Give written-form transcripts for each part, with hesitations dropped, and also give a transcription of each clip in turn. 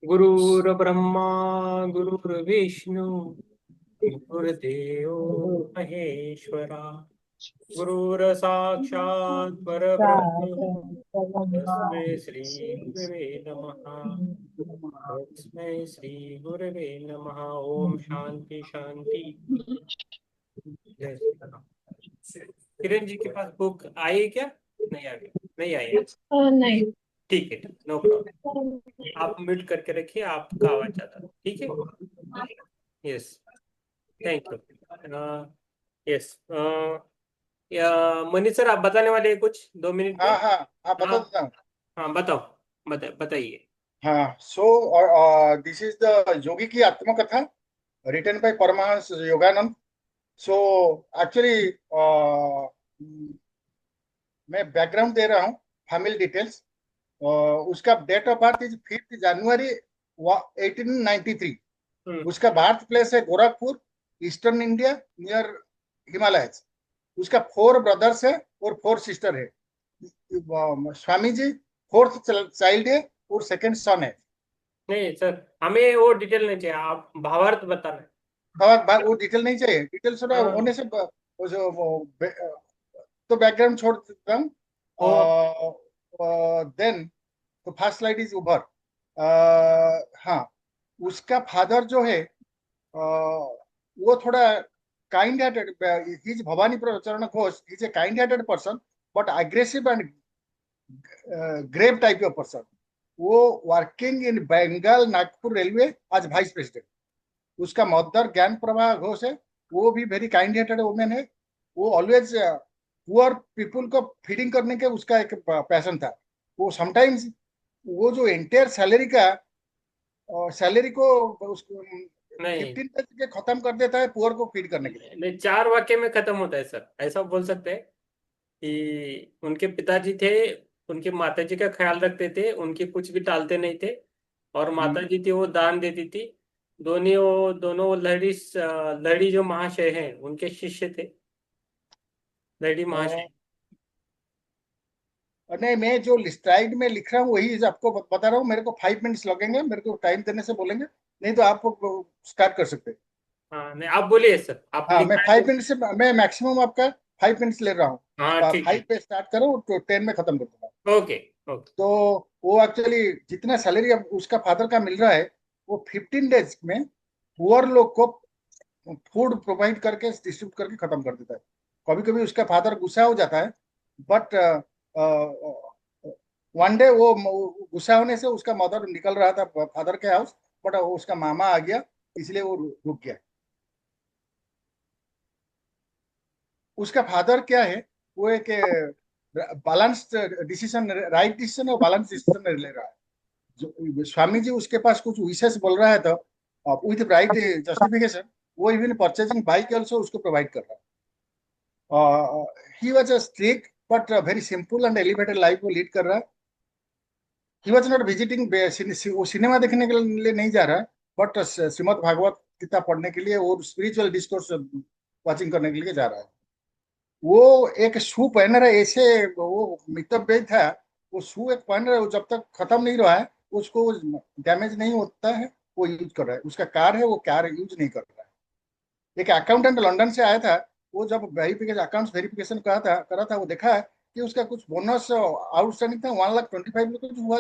गुरुर्ब्रह्मा गुरुर्विष्णु गुरुर्देव महेश्वरा गुरुर्साक्षात् परब्रह्म तस्मै श्री गुरवे नमः। तस्मै श्री गुरवे नमः। ओम शांति शांति। जय श्री राम। किरण जी के पास बुक आई है क्या? नहीं आ गई? नहीं आई है? नहीं। ठीक है, नो प्रॉब्लम। आप म्यूट करके रखिए, आपका आवाज ज्यादा। ठीक है। Yes, thank you. यस, या मनीष सर, आप बताने वाले हैं कुछ 2 मिनट में? हाँ हाँ हाँ, बता हाँ देता हूँ। हाँ, बताओ। बताइए। हाँ, सो दिस इज द योगी की आत्मकथा written by Paramahansa Yogananda. So actually मैं बैकग्राउंड दे रहा हूँ, फैमिली डिटेल्स। उसका date of birth is 5 January 1893। Hmm. उसका बर्थ प्लेस है Gorakhpur, eastern India, near Himalayas. उसका 4 ब्रदर्स है और 4 सिस्टर है। स्वामी जी 4th चाइल्ड है और 2nd सन है। नहीं सर, हमें वो डिटेल नहीं चाहिए, आप भावार्थ बताना है। वो डिटेल नहीं चाहिए, डिटेल थोड़ा हाँ। होने से तो बैकग्राउंड छोड़ देता हूँ। ओ। देन तो फर्स्ट स्लाइड इज ओवर। हाँ, उसका फादर जो है वो थोड़ा kind hearted, his Bhavani Charan Ghosh is a kind hearted person but aggressive and grave type of person. वो working in Bengal Nagpur railway as vice president. उसका मदर ज्ञान प्रभा घोष है, वो भी वेरी काइंड हार्टेड वुमेन है। वो ऑलवेज पुअर पीपुल को फीडिंग करने के उसका एक पैशन था। वो समटाइम्स वो जो एंटायर सैलरी को उसको नहीं 15 डेज के खत्म कर देता है पुअर को फीड करने के लिए। नहीं, 4 वाक्य में खत्म होता है सर, ऐसा बोल सकते हैं कि उनके पिताजी थे, उनके माताजी का ख्याल रखते थे, उनकी कुछ भी टालते नहीं थे। और माताजी थी वो दान देती थी। दोनों वो लड़ी जो महाशय हैं उनके शिष्य थे, लड़ी महाशय। नहीं, मैं जो स्लाइड में लिख रहा हूँ वही आपको बता रहा हूँ। मेरे को 5 मिनट्स लगेंगे, मेरे को टाइम देने से बोलेंगे, नहीं तो आप स्टार्ट कर सकते हैं। हाँ नहीं, आप बोलिए सर, आप हाँ, मैं लिखा है 5 मिनट से मैं मैक्सिमम आपका 5 मिनट्स ले रहा हूँ। हाँ ठीक 5 है। पे स्टार्ट करो तो 10 में खत्म कर दूंगा। ओके। ओके। तो वो एक्चुअली जितना सैलरी अब उसका फादर का मिल रहा है वो 15 डेज में पुअर लोग को फूड प्रोवाइड करके डिस्ट्रीब्यूट करके खत्म कर देता है। कभी कभी उसका फादर गुस्सा हो जाता है, बट वन डे वो गुस्सा होने से उसका मदर निकल रहा था फादर के हाउस, बट उसका मामा आ गया, इसलिए वो रुक गया। उसका फादर क्या है, वो एक बैलेंस्ड डिसीजन, राइट डिसीजन और बैलेंस डिसीजन ले रहा है। जो स्वामी जी उसके पास कुछ विशेष बोल रहा है तो विथ राइट जस्टिफिकेशन वो इवन परचेजिंग बाइक ऑल्सो उसको प्रोवाइड कर रहा है। He was a strict but very simple and elevated life वो लीड कर रहा है। ही वॉज नॉट विजिटिंग, वो सिनेमा देखने के लिए नहीं जा रहा है, बट श्रीमद भागवत गीता पढ़ने के लिए और स्पिरिचुअल डिस्कोर्स वाचिंग करने के लिए जा रहा है। वो एक शू पहन रहा है, ऐसे वो मितव्ययी था। वो शू एक पहन रहा है, वो जब तक खत्म नहीं रहा है उसको डैमेज नहीं होता है, वो यूज कर रहा है। उसका कार है, वो कार यूज नहीं कर रहा है। एक अकाउंटेंट लंदन से आया था, वो जब वेरिफिकेशन अकाउंट्स वेरिफिकेशन करा था वो देखा कि उसका कुछ बोनस आउटस्टैंडिंग था, 1,25,000 कुछ हुआ,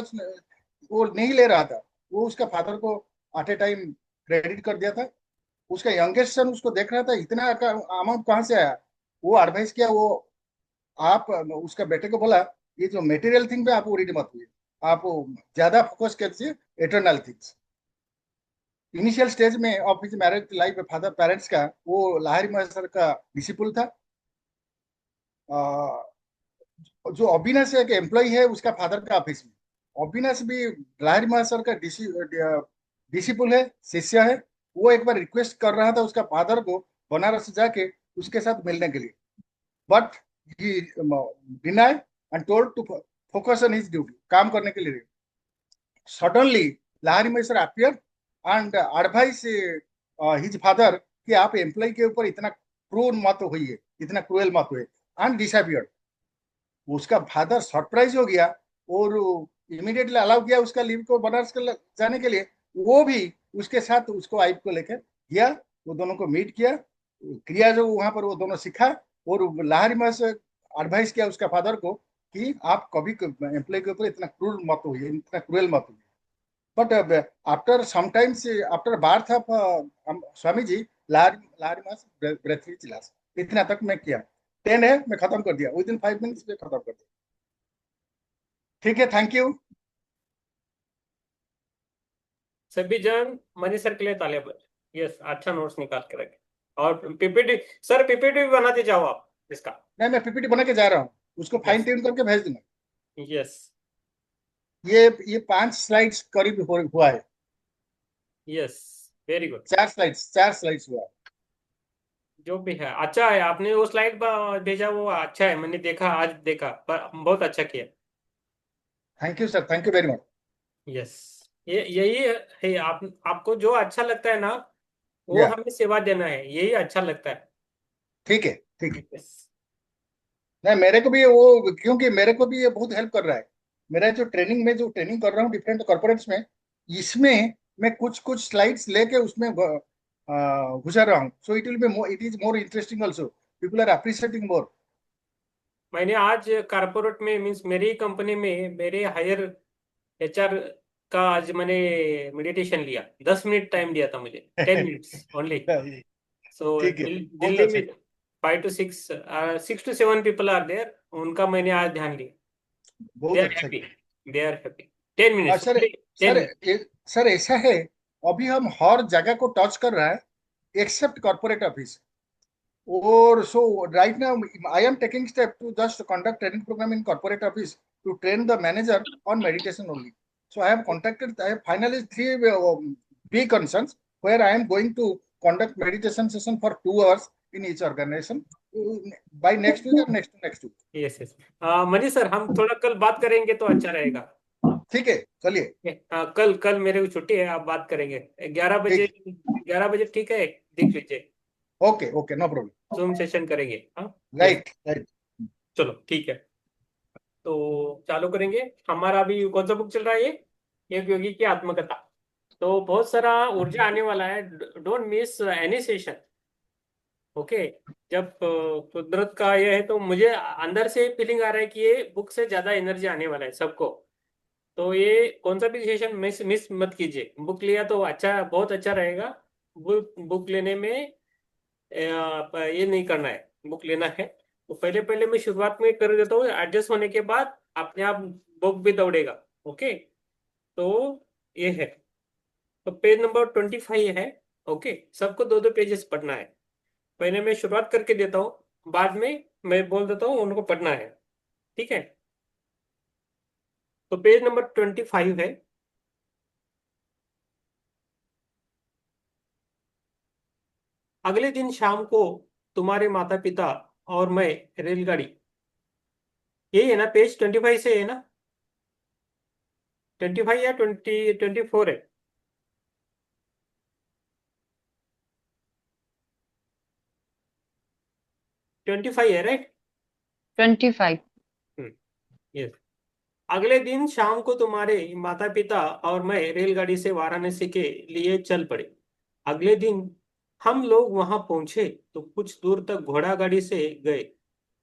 वो नहीं ले रहा था। वो उसका फादर को एट ए टाइम क्रेडिट कर दिया था। उसका यंगेस्ट सन उसको देख रहा था, इतना अमाउंट कहाँ से आया। वो एडवाइस किया, वो आप उसका बेटे को बोला ये जो मेटेरियल थिंग पे आप वरीड मत हुई, आप ज्यादा फोकस कीजिए एटर्नल थिंग्स। इनिशियल स्टेज में of his marriage life father parents का वो लाहिरी महसर का डिसिपल था। जो अविनाश एक एम्प्लॉय है उसका फादर का ऑफिस में, अविनाश भी लाहिरी महसर का डिसिपल है, शिष्य है। वो एक बार रिक्वेस्ट कर रहा था उसका फादर को बनारस जाके उसके साथ मिलने के लिए, but he denied and told to focus on his duty, काम करने के लिए। Suddenly Lahiri Mishra appear and advise his father कि आप एम्प्लॉय के ऊपर इतना क्रूर मत होइए, इतना क्रूएल मत हुए, एंड डिसअपियर्ड। उसका फादर सरप्राइज हो गया और इमीडिएटली अलाउ किया उसका लीव को बनारस के जाने के लिए। वो भी उसके साथ उसको आइप को लेकर गया, वो दोनों को मीट किया, क्रिया जो वहां पर वो दोनों सीखा। और लाहरी में से एडवाइस किया उसका फादर को कि आप कभी एम्प्लॉय के ऊपर इतना क्रूर मत होइए, इतना क्रूएल मत होइए। But after sometimes after birth of Swami ji, Lahiri मास ब्रेथ चिलास इतना तक मैं किया। 10 है, मैं खत्म कर दिया विद इन 5 मिनट्स में खत्म कर दिया। ठीक है, थैंक यू। सभी जन मनी सर के लिए तालियां बजाएं। यस, अच्छा नोट्स निकाल के रखें। और पीपीटी सर, पीपीटी भी बनाते जाओ आप इसका। नहीं, मैं पीपीटी बना के जा रहा हूँ, उसको फाइन यस। ट्यून करके भेज दूंगा। यस। ये 5 स्लाइड्स करीब हुआ है। यस। Very good. 4 स्लाइड्स हुआ है। जो भी है अच्छा है, आपने वो स्लाइड भेजा वो अच्छा है, मैंने देखा, आज देखा, पर बहुत अच्छा किया। Thank you sir, thank you very much. Yes. ये यही है, आपको जो अच्छा लगता है ना, वो या हमें सेवा देना है, यही अच्छा लगता है। ठीक है, ठीक है। यस। नहीं, मेरे को भी वो, क्योंकि मेरे को भी ये बहुत हेल्प कर रहा है। मेरा जो ट्रेनिंग में जो ट्रेनिंग कर रहा हूँ डिफरेंट कॉर्पोरेट्स में, इसमें मैं कुछ कुछ स्लाइड्स लेके उसमें गुजर रहा हूँ। So it will be it is more interesting also, people are appreciating more. मैंने आज कारपोरेट में, मीन्स मेरी कंपनी में, मेरे हायर एचआर का आज मैंने मेडिटेशन लिया, 10 मिनट टाइम दिया था मुझे, 10 मिनट्स ओनली। सो ठीक है, बहुत दिल्ली अच्छा। में 5 to 6, 6 to 7 people are there, उनका मैंने आज ध्यान लिया। दे बहुत आर अच्छा हैप्पी। किया। They are happy. 10 minutes sir, only. Ten sir, minute sir ऐसा है, अभी हम हर जगह को टच कर रहा है एक्सेप्ट कॉर्पोरेट ऑफिस। और so right now I am taking step to just conduct training program in corporate office to train the manager on meditation only. So I have finally 3 big concerns where I am going to conduct meditation session for 2 hours in each organization by next week or next week. Yes yes. Manish sir, हम थोड़ा कल बात करेंगे तो अच्छा रहेगा। ठीक है, चलिए। कल कल मेरे को छुट्टी है, आप बात करेंगे 11 बजे। ठीक, 11 बजे ठीक है, देख लीजिए। Okay, okay, no problem. Zoom session करेंगे, हाँ। यस। Right, right. चलो ठीक है, तो चालू करेंगे। हमारा अभी कौन सा बुक चल रहा है, ये एक योगी की आत्मकथा। तो बहुत सारा ऊर्जा आने वाला है, don't miss any session. Okay. जब कुदरत का ये है, तो मुझे अंदर से फीलिंग आ रहा है कि ये बुक से ज्यादा एनर्जी आने वाला है सबको। तो ये कौन सा भी सेशन मिस मिस मत कीजिए, बुक लिया तो अच्छा, बहुत अच्छा रहेगा। बुक बुक लेने में ये नहीं करना है, बुक लेना है तो पहले पहले मैं शुरुआत में कर देता हूँ, एडजस्ट होने के बाद अपने आप बुक भी दौड़ेगा। ओके। तो ये है, तो पेज नंबर 25 है। ओके, सबको दो दो पेजेस पढ़ना है। पहले मैं शुरुआत करके देता हूँ, बाद में मैं बोल देता हूँ उनको पढ़ना है। ठीक है, तो पेज नंबर 25 है। अगले दिन शाम को तुम्हारे माता पिता और मैं रेलगाड़ी, यही है ना, पेज 25 से है ना, 25 या 24 है? 25 है, राइट? 25। यस। अगले दिन शाम को तुम्हारे माता पिता और मैं रेलगाड़ी से वाराणसी के लिए चल पड़े। अगले दिन हम लोग वहां पहुंचे तो कुछ दूर तक घोड़ा गाड़ी से गए,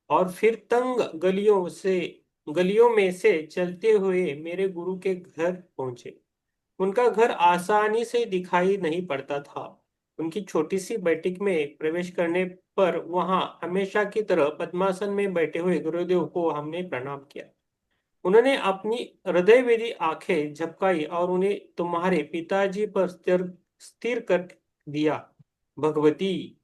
और फिर तंग गलियों में से चलते हुए मेरे गुरु के घर पहुंचे। उनका घर आसानी से दिखाई नहीं पड़ता था। उनकी छोटी सी बैठक में प्रवेश करने पर वहां हमेशा की तरह पद्मासन में बैठे हुए गुरुदेव को हमने प्रणाम किया। उन्होंने अपनी हृदयवेदी आंखें झपकाई और उन्हें तुम्हारे पिताजी पर स्थिर स्थिर कर दिया। भगवती,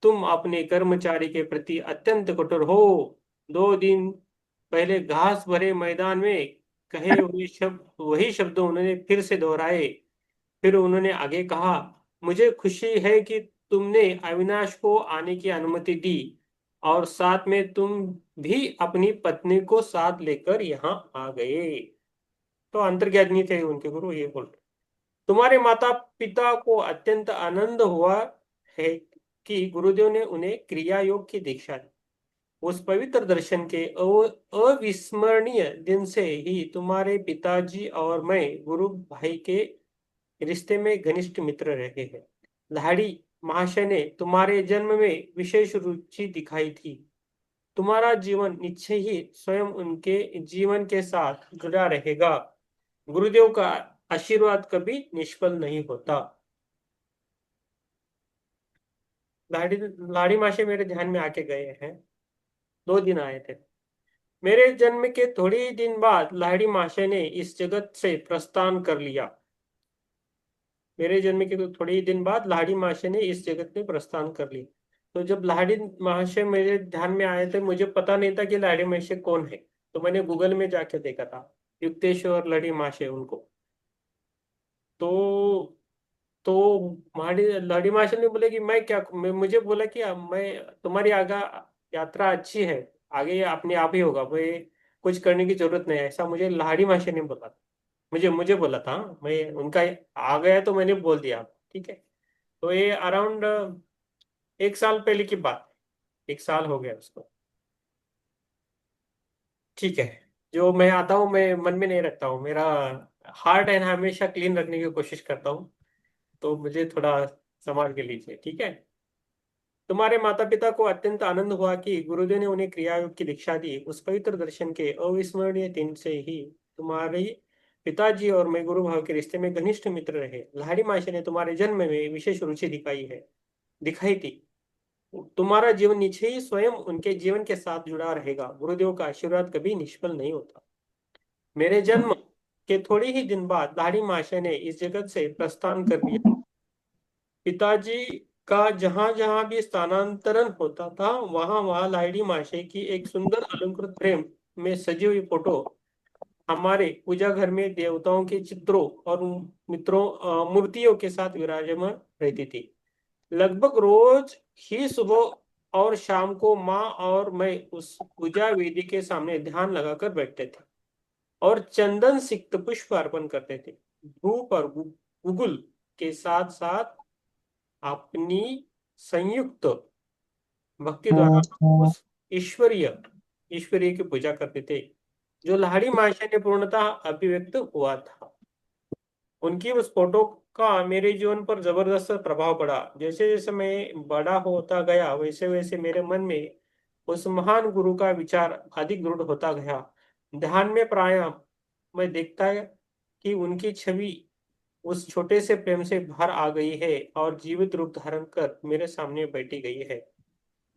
तुम अपने कर्मचारी के प्रति अत्यंत कठोर हो। 2 दिन पहले घास भरे मैदान में कहे हुए शब्द, वही शब्द उन्होंने फिर से दोहराए। फिर उन्होंने आगे कहा, मुझे खुशी है कि तुमने अविनाश को आने की अनुमति दी, और साथ में तुम भी अपनी पत्नी को साथ लेकर यहाँ आ गए। तो अंतर्ज्ञानी थे उनके गुरु, ये बोल रहे, तुम्हारे माता पिता को अत्यंत आनंद हुआ है कि गुरुदेव ने उन्हें क्रिया योग की दीक्षा दी। उस पवित्र दर्शन के अविस्मरणीय दिन से ही तुम्हारे पिताजी और मैं गुरु भाई के रिश्ते में घनिष्ठ मित्र रहे हैं। लाहिड़ी महाशय ने तुम्हारे जन्म में विशेष रुचि दिखाई थी। तुम्हारा जीवन निश्चय ही स्वयं उनके जीवन के साथ जुड़ा रहेगा। गुरुदेव का आशीर्वाद कभी निष्फल नहीं होता। लाड़ी लाड़ी माशे मेरे ध्यान में आके गए हैं। 2 दिन आए थे। मेरे जन्म के थोड़े ही दिन बाद लाहिड़ी महाशय ने इस जगत से प्रस्थान कर लिया। मेरे जन्म के थोड़े ही दिन बाद लाहिड़ी महाशय ने इस जगत में प्रस्थान कर लिया। तो जब लाहिड़ी महाशय मेरे ध्यान में आए थे, मुझे पता नहीं था कि लाहिड़ी महाशय कौन है। तो मैंने गूगल में जाके देखा था युक्तेश्वर लाहिड़ी महाशय उनको। तो हमारी लाड़ी मास्टर ने बोले कि मुझे बोला कि मैं तुम्हारी आगे यात्रा अच्छी है, आगे ये अपने आप ही होगा, वो ये कुछ करने की जरूरत नहीं है, ऐसा मुझे लाड़ी मास्टर ने बोला। मुझे मुझे बोला था, मैं उनका आ गया तो मैंने बोल दिया। ठीक है। तो ये अराउंड 1 साल पहले की बात है। 1 साल हो गया उसको। ठीक है। जो मैं आता हूँ मैं मन में नहीं रखता हूँ, मेरा हार्ट है ना, हमेशा क्लीन रखने की कोशिश करता हूँ। तो मुझे थोड़ा संभाल के लीजिए, ठीक है। तुम्हारे माता पिता को अत्यंत आनंद हुआ कि गुरुदेव ने उन्हें क्रिया योग की दीक्षा दी। उस पवित्र दर्शन के अविस्मरणीय दिन से ही तुम्हारे पिताजी और मैं गुरु भाव के रिश्ते में घनिष्ठ मित्र रहे। लाहिड़ी माशे ने तुम्हारे जन्म में विशेष रुचि दिखाई थी। तुम्हारा जीवन निश्चय ही स्वयं उनके जीवन के साथ जुड़ा रहेगा। गुरुदेव का आशीर्वाद कभी निष्फल नहीं होता। मेरे जन्म के थोड़े ही दिन बाद लाहिड़ी माशे ने इस जगत से प्रस्थान कर लिया। पिताजी का जहां जहां भी स्थानांतरण होता था, वहां वहां लाहिड़ी माशे की एक सुंदर अलंकृत फ्रेम में सजी हुई फोटो हमारे पूजा घर में देवताओं के चित्रों और मूर्तियों के साथ विराजमान रहती थी। लगभग रोज ही सुबह और शाम को माँ और मैं उस पूजा वेदी के सामने ध्यान लगाकर बैठते थे और चंदन सिक्त पुष्प अर्पण करते थे। धूप और गुगुल के साथ साथ अपनी संयुक्त भक्ति द्वारा उस ईश्वरीय ईश्वरीय की पूजा करते थे, जो लाहिड़ी माशा ने पूर्णतः अभिव्यक्त हुआ था। उनकी उस फोटो का मेरे जीवन पर जबरदस्त प्रभाव पड़ा। जैसे जैसे मैं बड़ा होता गया, वैसे वैसे मेरे मन में उस महान गुरु का विचार अधिक दृढ़ होता गया। ध्यान में प्राय मैं देखता है कि उनकी छवि उस छोटे से प्रेम से बाहर आ गई है और जीवित रूप धारण कर मेरे सामने बैठी गई है।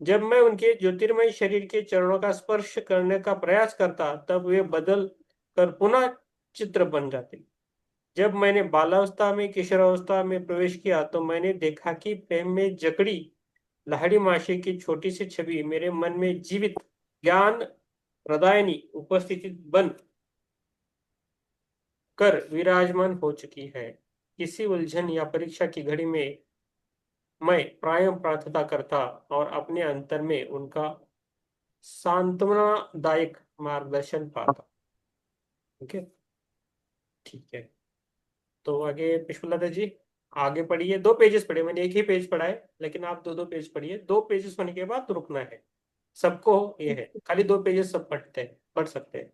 जब मैं उनके ज्योतिर्मय शरीर के चरणों का स्पर्श करने का प्रयास करता, तब वे बदल कर पुनः चित्र बन जाते। जब मैंने बालावस्था में किशोरावस्था में प्रवेश किया, तो मैंने देखा कि प्रेम में जकड़ी लाहिड़ी माशी की छोटी सी छवि मेरे मन में जीवित ज्ञान प्रदायनी उपस्थिति बन कर विराजमान हो चुकी है। किसी उलझन या परीक्षा की घड़ी में मैं प्राय प्रार्थना करता और अपने अंतर में उनका सांत्वनादायक मार्गदर्शन पाता। ओके। ठीक है। तो आगे पुष्पलता जी, आगे पढ़िए। 2 पेजेस पढ़े, मैंने एक ही पेज पढ़ा है, लेकिन आप 2 2 पेज पढ़िए। 2 पेजेस होने के बाद रुकना है सबको। ये है खाली 2 पेजेस सब पढ़ सकते हैं।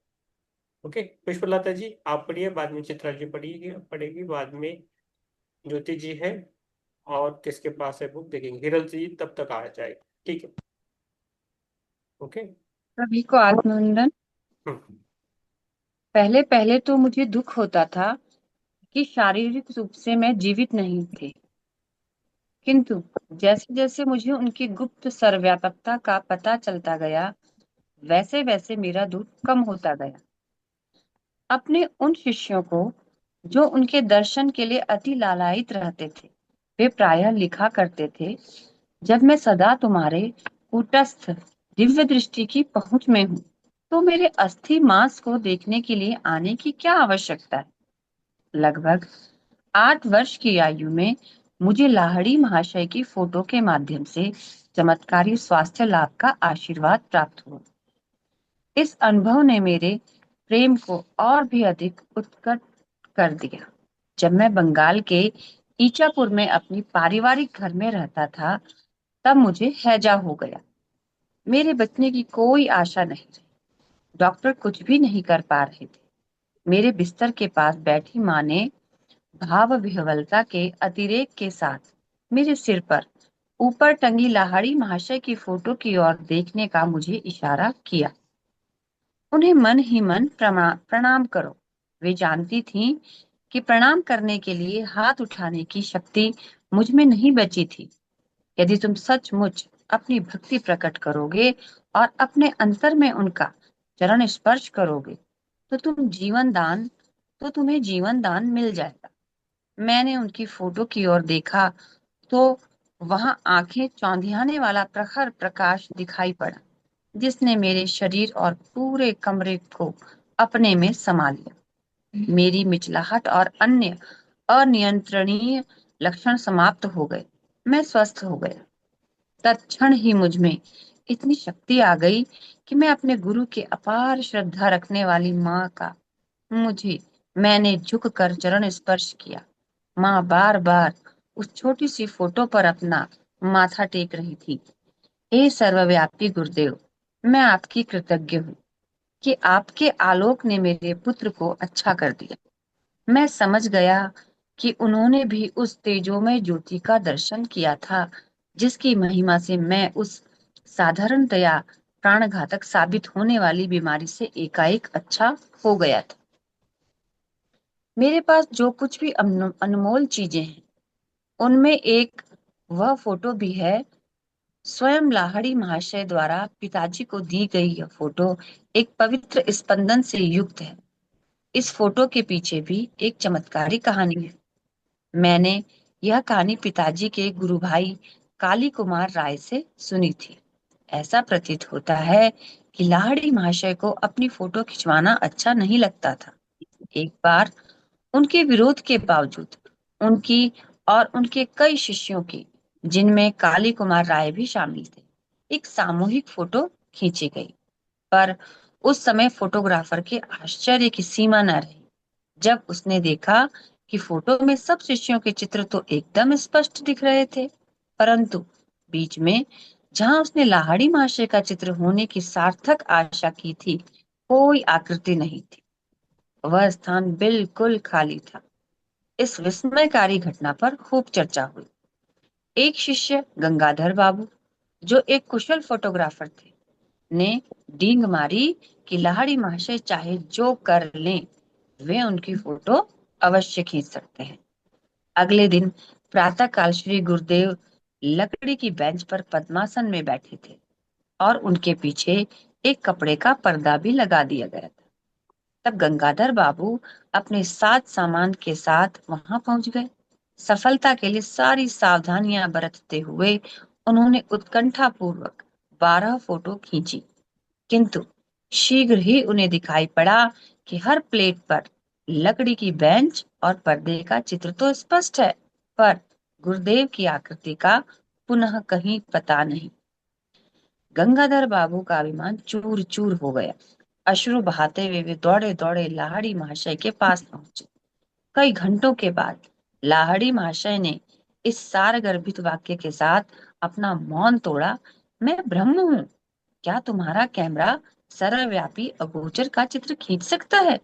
ओके। पुष्पलता जी आप पढ़िए, बाद में चित्रा जी पढ़ेगी, बाद में ज्योति जी है, और किसके पास है बुक देखेंगे, हिरल जी तब तक आ जाए। ठीक है। ओके। सभी को आत्मवंदन। हम्म। पहले पहले तो मुझे दुख होता था कि शारीरिक रूप से मैं जीवित नहीं थी, किंतु जैसे जैसे मुझे उनकी गुप्त सर्वव्यापकता का पता चलता गया, वैसे वैसे मेरा दुख कम होता गया। अपने उन शिष्यों को जो उनके दर्शन के लिए अति लालायित रहते थे, वे प्रायः लिखा करते थे, जब मैं सदा तुम्हारे कूटस्थ दिव्य दृष्टि की पहुंच में हूँ, तो मेरे अस्थि मांस को देखने के लिए आने की क्या आवश्यकता है। लगभग 8 वर्ष की आयु में मुझे लाहिड़ी महाशय की फोटो के माध्यम से चमत्कारी स्वास्थ्य लाभ का आशीर्वाद प्राप्त हुआ। इस अनुभव ने मेरे प्रेम को और भी अधिक उत्कट कर दिया। जब मैं बंगाल के ईचापुर में अपनी पारिवारिक घर में रहता था, तब मुझे हैजा हो गया। मेरे बचने की कोई आशा नहीं रही। डॉक्टर कुछ भी नहीं कर पा रहे थे। मेरे बिस्तर के पास बैठी माँ ने भाव विह्वलता के अतिरेक के साथ मेरे सिर पर ऊपर टंगी लाहड़ी महाशय की फोटो की ओर देखने का मुझे इशारा किया। उन्हें मन ही मन प्रणाम करो। वे जानती थीं कि प्रणाम करने के लिए हाथ उठाने की शक्ति मुझ में नहीं बची थी। यदि तुम सचमुच अपनी भक्ति प्रकट करोगे और अपने अंतर में उनका चरण स्पर्श करोगे तो तुम्हें जीवन दान मिल जाएगा। मैंने उनकी फोटो की ओर देखा तो वहां आंखें चौंधियाने वाला प्रखर प्रकाश दिखाई पड़ा, जिसने मेरे शरीर और पूरे कमरे को अपने में समा लिया। मेरी मिचलाहट और अन्य अनियंत्रणीय लक्षण समाप्त हो गए। मैं स्वस्थ हो गया। तत्क्षण ही मुझ में इतनी शक्ति आ गई कि मैं अपने गुरु के अपार श्रद्धा रखने वाली माँ का मुझे मैंने झुक कर चरण स्पर्श किया। माँ बार बार उस छोटी सी फोटो पर अपना माथा टेक रही थी। हे सर्वव्यापी गुरुदेव, मैं आपकी कृतज्ञ हूँ कि आपके आलोक ने मेरे पुत्र को अच्छा कर दिया। मैं समझ गया कि उन्होंने भी उस तेजोमय ज्योति का दर्शन किया था, जिसकी महिमा से मैं उस साधारणतया प्राणघातक साबित होने वाली बीमारी से एकाएक अच्छा हो गया था। मेरे पास जो कुछ भी अनमोल चीजें हैं, उनमें एक वह फोटो भी है। स्वयं लाहड़ी महाशय द्वारा पिताजी को दी गई यह फोटो एक पवित्र स्पंदन से युक्त है। इस फोटो के पीछे भी एक चमत्कारी कहानी है। मैंने यह कहानी पिताजी के गुरु भाई काली कुमार राय से सुनी थी। ऐसा प्रतीत होता है कि लाहड़ी महाशय को अपनी फोटो खिंचवाना अच्छा नहीं लगता था। एक बार उनके विरोध के बावजूद उनकी और उनके कई शिष्यों की, जिनमें काली कुमार राय भी शामिल थे, एक सामूहिक फोटो खींची गई। पर उस समय फोटोग्राफर के आश्चर्य की सीमा न रही जब उसने देखा कि फोटो में सब शिष्यों के चित्र तो एकदम स्पष्ट दिख रहे थे, परंतु बीच में जहां उसने लाहड़ी महाशय का चित्र होने की सार्थक आशा की थी, कोई आकृति नहीं थी। वह स्थान बिल्कुल खाली था। इस विस्मयकारी घटना पर खूब चर्चा हुई। एक शिष्य गंगाधर बाबू, जो एक कुशल फोटोग्राफर थे, ने डींग मारी कि लाहड़ी महाशय चाहे जो कर लें, वे उनकी फोटो अवश्य खींच सकते हैं। अगले दिन प्रातःकाल श्री गुरुदेव लकड़ी की बेंच पर पद्मासन में बैठे थे और उनके पीछे एक कपड़े का पर्दा भी लगा दिया गया था। तब गंगाधर बाबू अपने साथ सामान के साथ वहां पहुंच गए। सफलता के लिए सारी सावधानियां बरतते हुए उन्होंने उत्कंठा पूर्वक 12 फोटो खींची, किंतु शीघ्र ही उन्हें दिखाई पड़ा कि हर प्लेट पर लकड़ी की बेंच और पर्दे का चित्र तो स्पष्ट है, पर गुरुदेव की आकृति का पुनः कहीं पता नहीं। गंगाधर बाबू का अभिमान चूर चूर हो गया। अश्रु बहाते हुए वे दौड़े दौड़े लाहड़ी महाशय के पास पहुंचे। कई घंटों के बाद लाहड़ी महाशय ने इस सारगर्भित वाक्य के साथ अपना मौन तोड़ा, मैं ब्रह्म हूँ। क्या तुम्हारा कैमरा सर्वव्यापी अगोचर का चित्र खींच सकता है?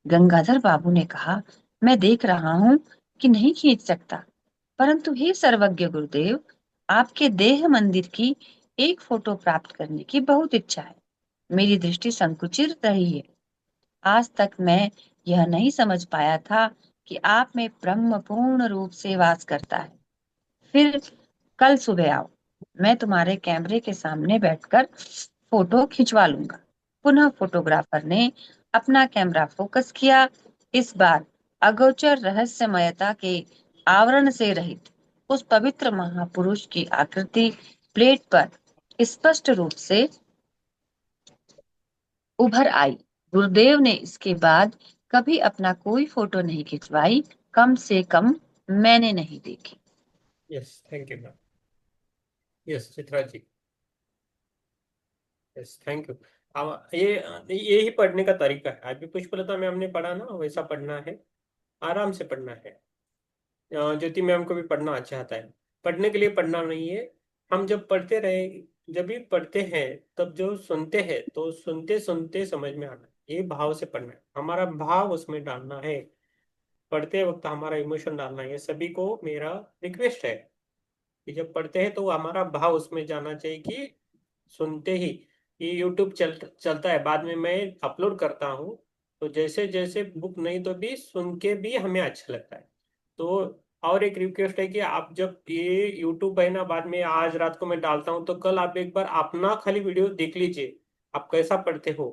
गंगाधर बाबू ने कहा, मैं देख रहा हूं कि नहीं खींच सकता, परंतु हे सर्वज्ञ गुरुदेव, आपके देह मंदिर की एक फोटो प्राप्त करने की बहुत इच्छा है। मेरी दृष्टि संकुचित रही है। आज तक मैं यह नहीं समझ पाया था कि आप में ब्रह्म पूर्ण रूप से वास करता है। फिर कल सुबह आओ, मैं तुम्हारे कैमरे के सामने बैठकर फोटो खिंचवा लूंगा। पुनः फोटोग्राफर ने अपना कैमरा फोकस किया। इस बार अगोचर रहस्यमयता के आवरण से रहित उस पवित्र महापुरुष की आकृति प्लेट पर स्पष्ट रूप से उभर आई। गुरुदेव ने इसके बाद कभी अपना कोई फोटो नहीं खिंचवाई, कम से कम मैंने नहीं देखी। Yes, thank you ma'am. Yes Chitra ji, yes thank you. ये ही पढ़ने का तरीका है। आज भी पुष्पलता मैम ने पढ़ा ना, वैसा पढ़ना है, आराम से पढ़ना है। ज्योति मैम को भी पढ़ना अच्छा आता है। पढ़ने के लिए पढ़ना नहीं है। हम जब पढ़ते रहे जब भी पढ़ते हैं तब जो सुनते हैं तो सुनते सुनते समझ में आना है। ये भाव से पढ़ना है, हमारा भाव उसमें डालना है। पढ़ते वक्त हमारा इमोशन डालना है। ये सभी को मेरा रिक्वेस्ट है कि जब पढ़ते हैं तो हमारा भाव उसमें जाना चाहिए कि सुनते ही। ये यूट्यूब चलता है, बाद में मैं अपलोड करता हूँ, तो जैसे जैसे बुक नहीं तो भी सुन के भी हमें अच्छा लगता है। तो और एक रिक्वेस्ट है कि आप जब ये यूट्यूब है ना, बाद में आज रात को मैं डालता हूँ, तो कल आप एक बार अपना खाली वीडियो देख लीजिए। आप कैसा पढ़ते हो,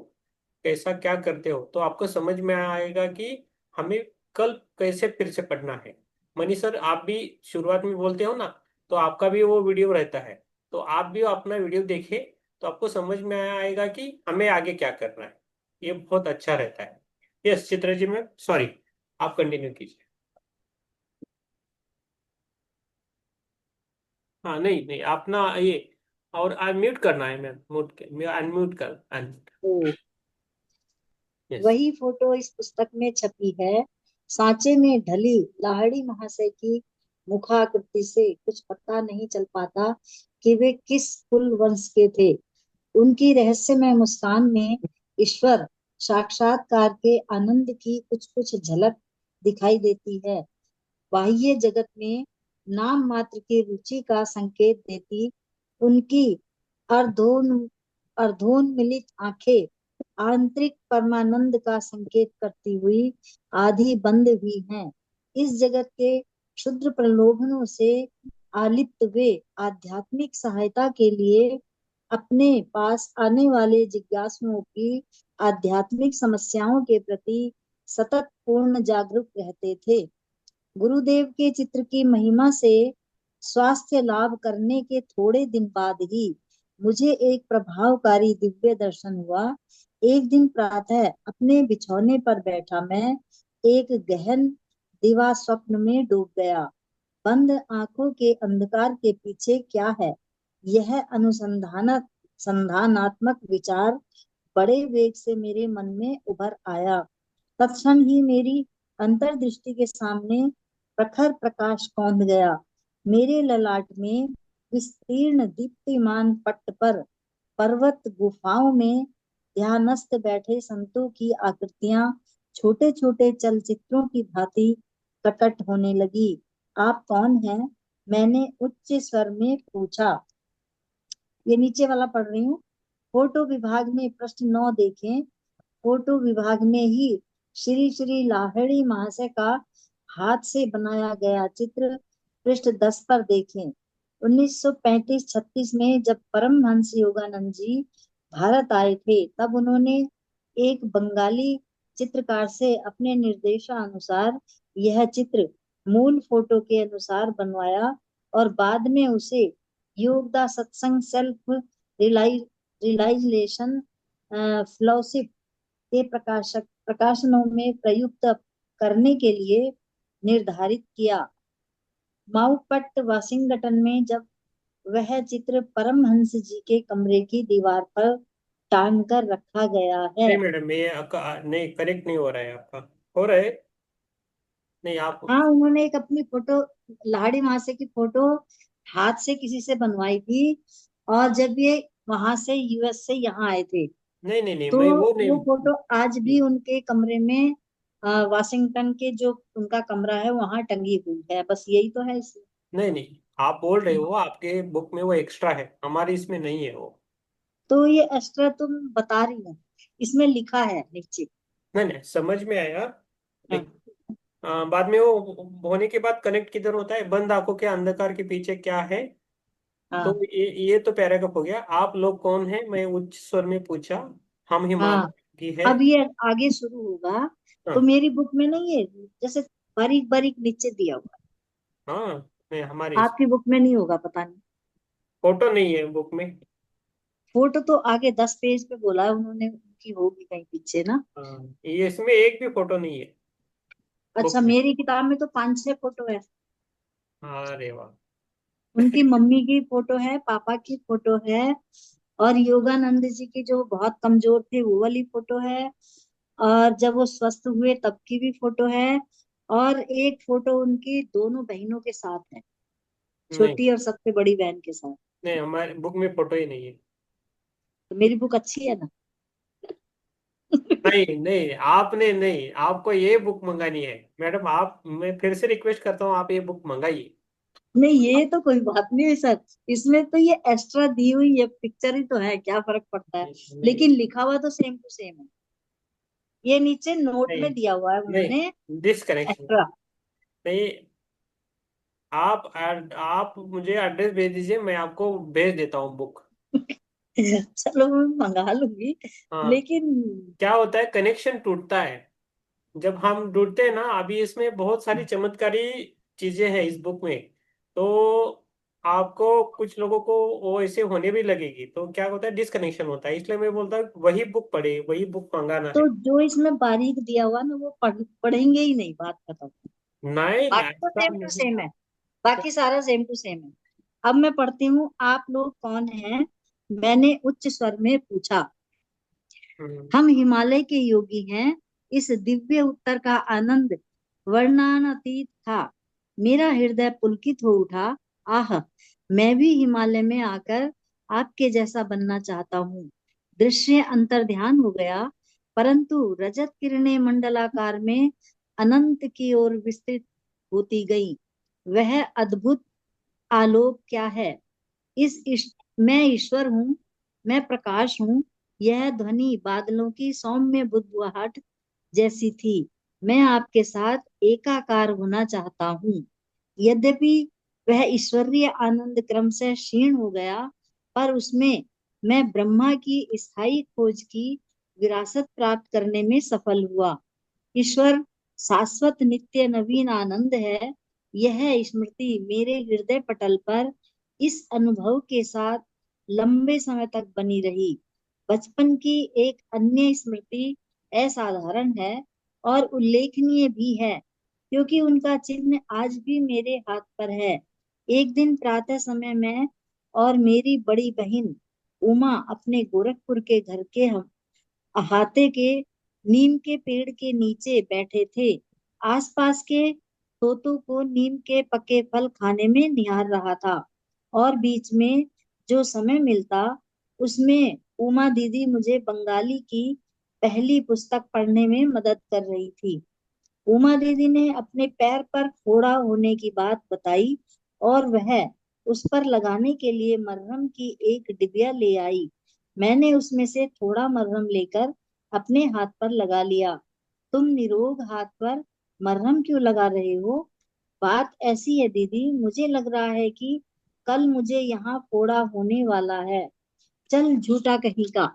कैसा क्या करते हो, तो आपको समझ में आएगा कि हमें कल कैसे फिर से पढ़ना है। मनीष सर, आप भी शुरुआत में बोलते हो ना, तो आपका भी वो वीडियो रहता है, तो आप भी अपना वीडियो देखिए, तो आपको समझ में आएगा कि हमें आगे क्या करना है। ये बहुत अच्छा रहता है। यस चित्र जी, मैं सॉरी, आप कंटिन्यू कीजिए। हाँ, नहीं नहीं, अपना ये और अनम्यूट करना है मैम, मैं अनम्यूट कर अनम्यूट। तो यस। वही फोटो इस पुस्तक में छपी है। सांचे में ढली लाहिड़ी महाशय की मुखाकृति से कुछ पता नहीं चल पाता कि वे किस कुल वंश के थे। उनकी रहस्यमय मुस्कान में ईश्वर साक्षात्कार के आनंद की कुछ कुछ झलक दिखाई देती है। बाह्य जगत में नाम मात्र की रुचि का संकेत देती उनकी अर्धोन अर्धोन्मिलित आंखें आंतरिक परमानंद का संकेत करती हुई आधी बंद हुई हैं। इस जगत के क्षुद्र प्रलोभनों से आलिप्त वे आध्यात्मिक सहायता के लिए अपने पास आने वाले जिज्ञासुओं की आध्यात्मिक समस्याओं के प्रति सतत पूर्ण जागरूक रहते थे। गुरुदेव के चित्र की महिमा से स्वास्थ्य लाभ करने के थोड़े दिन बाद ही मुझे एक प्रभावकारी दिव्य दर्शन हुआ। एक दिन प्रातः अपने बिछौने पर बैठा मैं एक गहन दिवा स्वप्न में डूब गया। बंद आंखों के अंधकार के पीछे क्या है, यह संधानात्मक विचार बड़े वेग से मेरे मन में उभर आया। तत्क्षण ही मेरी अंतर्दृष्टि के सामने प्रखर प्रकाश कौंध गया। मेरे ललाट में विस्तीर्ण दीप्तिमान पट्ट पर पर्वत गुफाओं में ध्यानस्थ बैठे संतों की आकृतियां छोटे छोटे चलचित्रों की भांति प्रकट होने लगी। आप कौन हैं? मैंने उच्च स्वर में पूछा। ये नीचे वाला पढ़ रही हूँ। फोटो विभाग में प्रश्न 9 देखें। फोटो विभाग में ही श्री श्री लाहिड़ी महाशय का हाथ से बनाया गया चित्र पृष्ठ 10 पर देखें। 1935-36 में जब परमहंस योगानंद जी भारत आए थे, तब उन्होंने एक बंगाली चित्रकार से अपने निर्देशानुसार यह चित्र मूल फोटो के अनुसार बनवाया और बाद में उसे योगदा सत्संग सेल्फ रियलाइजेशन फेलोशिप के प्रकाशनों में प्रयुक्त करने के लिए निर्धारित किया। माउपट वाशिंगटन में जब वह चित्र परमहंस जी के कमरे की दीवार पर टांग कर रखा गया है। नहीं मैडम, ये आपका नहीं, करेक्ट नहीं हो रहा है आपका। हो रहा है, नहीं आप। हाँ, उन्होंने एक अपनी फोटो लाहिड़ी महाशय की फोटो हाथ से किसी से बनवाई थी, और जब ये वहां से यूएस से यहाँ आए थे, नहीं नहीं नहीं, तो मैं वो नहीं। वो फोटो आज भी उनके कमरे में वाशिंगटन के जो उनका कमरा है वहां टंगी हुई है। बस यही तो है इसमें। नहीं नहीं, आप बोल रहे हो आपके बुक में वो एक्स्ट्रा है, हमारी इसमें नहीं है वो। तो ये एक्स्ट्रा तुम बता रही हो, इसमें लिखा है नीचे। नहीं नहीं, समझ में आया। हाँ, लेकिन बाद में वो होने के बाद कनेक्ट किधर होता है, बंद आंखों के अंधकार के पीछे क्या है। तो हाँ, ये तो पैराग्राफ हो गया। आप लोग कौन है, मैं उच्च स्वर में पूछा। हम हाँ। हिमालय की है। अब ये आगे शुरू होगा। तो हाँ मेरी बुक में नहीं है, जैसे बारीक बारीक नीचे दिया हुआ हाँ, नहीं हमारे है। आपकी बुक में नहीं होगा, पता नहीं। फोटो नहीं है बुक में। फोटो तो आगे 10 पेज पे बोला है उन्होंने, उनकी होगी कहीं पीछे ना। ये इसमें एक भी फोटो नहीं है अच्छा, बुक में। मेरी किताब में तो 5-6 फोटो है। अरे वाह। उनकी मम्मी की फोटो है, पापा की फोटो है, और योगानंद जी की जो बहुत कमजोर थे वो वाली फोटो है, और जब वो स्वस्थ हुए तब की भी फोटो है, और एक फोटो उनकी दोनों बहनों के साथ है, नहीं छोटी और सबसे बड़ी बहन के साथ। नहीं, हमारे बुक में फोटो ही नहीं है। तो मेरी बुक अच्छी है ना। नहीं नहीं, आपने नहीं, आपको ये बुक मंगानी है मैडम। आप, मैं फिर से रिक्वेस्ट करता हूँ, आप ये बुक मंगाइए। नहीं ये तो कोई बात नहीं है सर, इसमें तो ये एक्स्ट्रा दी हुई ये पिक्चर ही तो है, क्या फर्क पड़ता है। नहीं लेकिन लिखा हुआ तो सेम टू सेम है, ये नीचे नोट नहीं में दिया हुआ है उन्होंने नहीं, डिसकनेक्शन एक्स्ट्रा। नहीं। आप मुझे एड्रेस भेज दीजिए, मैं आपको भेज देता हूँ बुक। चलो मैं मंगा लूंगी, हाँ, लेकिन क्या होता है, कनेक्शन टूटता है जब हम ढूंढते हैं ना। अभी इसमें बहुत सारी चमत्कारी चीजें हैं इस बुक में, तो आपको, कुछ लोगों को वो ऐसे होने भी लगेगी, तो क्या होता है, डिसकनेक्शन होता है। इसलिए मैं बोलता हूँ वही बुक पढ़े, वही बुक मंगाना तो है। जो इसमें बारीक दिया हुआ ना वो पढ़ेंगे ही नहीं, बात खत्म। नहीं, बाकी तो ऐसा सेम टू नहीं। सेम है, बाकी सारा सेम टू सेम है। अब मैं पढ़ती हूँ, आप लोग कौन हैं, मैंने उच्च स्वर में पूछा। हम्म, हम हिमालय के योगी हैं, इस दिव्य उत्तर का आनंद वर्णनातीत था। मेरा हृदय पुलकित हो उठा। आह, मैं भी हिमालय में आकर आपके जैसा बनना चाहता हूँ। दृश्य अंतर ध्यान हो गया, परंतु रजत किरणें मंडलाकार में अनंत की ओर विस्तृत होती गई। वह अद्भुत आलोक क्या है। मैं ईश्वर हूँ, मैं प्रकाश हूँ। यह ध्वनि बादलों की सौम्य बुदबुदाहट जैसी थी। मैं आपके साथ एकाकार होना चाहता हूँ। यद्यपि वह ईश्वरीय आनंद क्रमशः क्षीण हो गया, पर उसमें मैं ब्रह्मा की स्थायी खोज की विरासत प्राप्त करने में सफल हुआ। ईश्वर शाश्वत नित्य नवीन आनंद है। यह स्मृति मेरे हृदय पटल पर इस अनुभव के साथ लंबे समय तक बनी रही। बचपन की एक अन्य स्मृति असाधारण है और उल्लेखनीय भी है, क्योंकि उनका चिन्ह आज भी मेरे हाथ पर है। एक दिन प्रातः समय में और मेरी बड़ी बहन उमा अपने गोरखपुर के घर के हम अहाते के नीम के पेड़ के नीचे बैठे थे। आसपास के तोतों को नीम के पके फल खाने में निहार रहा था, और बीच में जो समय मिलता उसमें उमा दीदी मुझे बंगाली की पहली पुस्तक पढ़ने में मदद कर रही थी। उमा दीदी ने अपने पैर पर फोड़ा होने की बात बताई, और वह उस पर लगाने के लिए मरहम की एक डिबिया ले आई। मैंने उसमें से थोड़ा मरहम लेकर अपने हाथ पर लगा लिया। तुम निरोग हाथ पर मरहम क्यों लगा रहे हो? बात ऐसी है दीदी, मुझे लग रहा है कि कल मुझे यहाँ फोड़ा होने वाला है। चल झूठा कहीं का।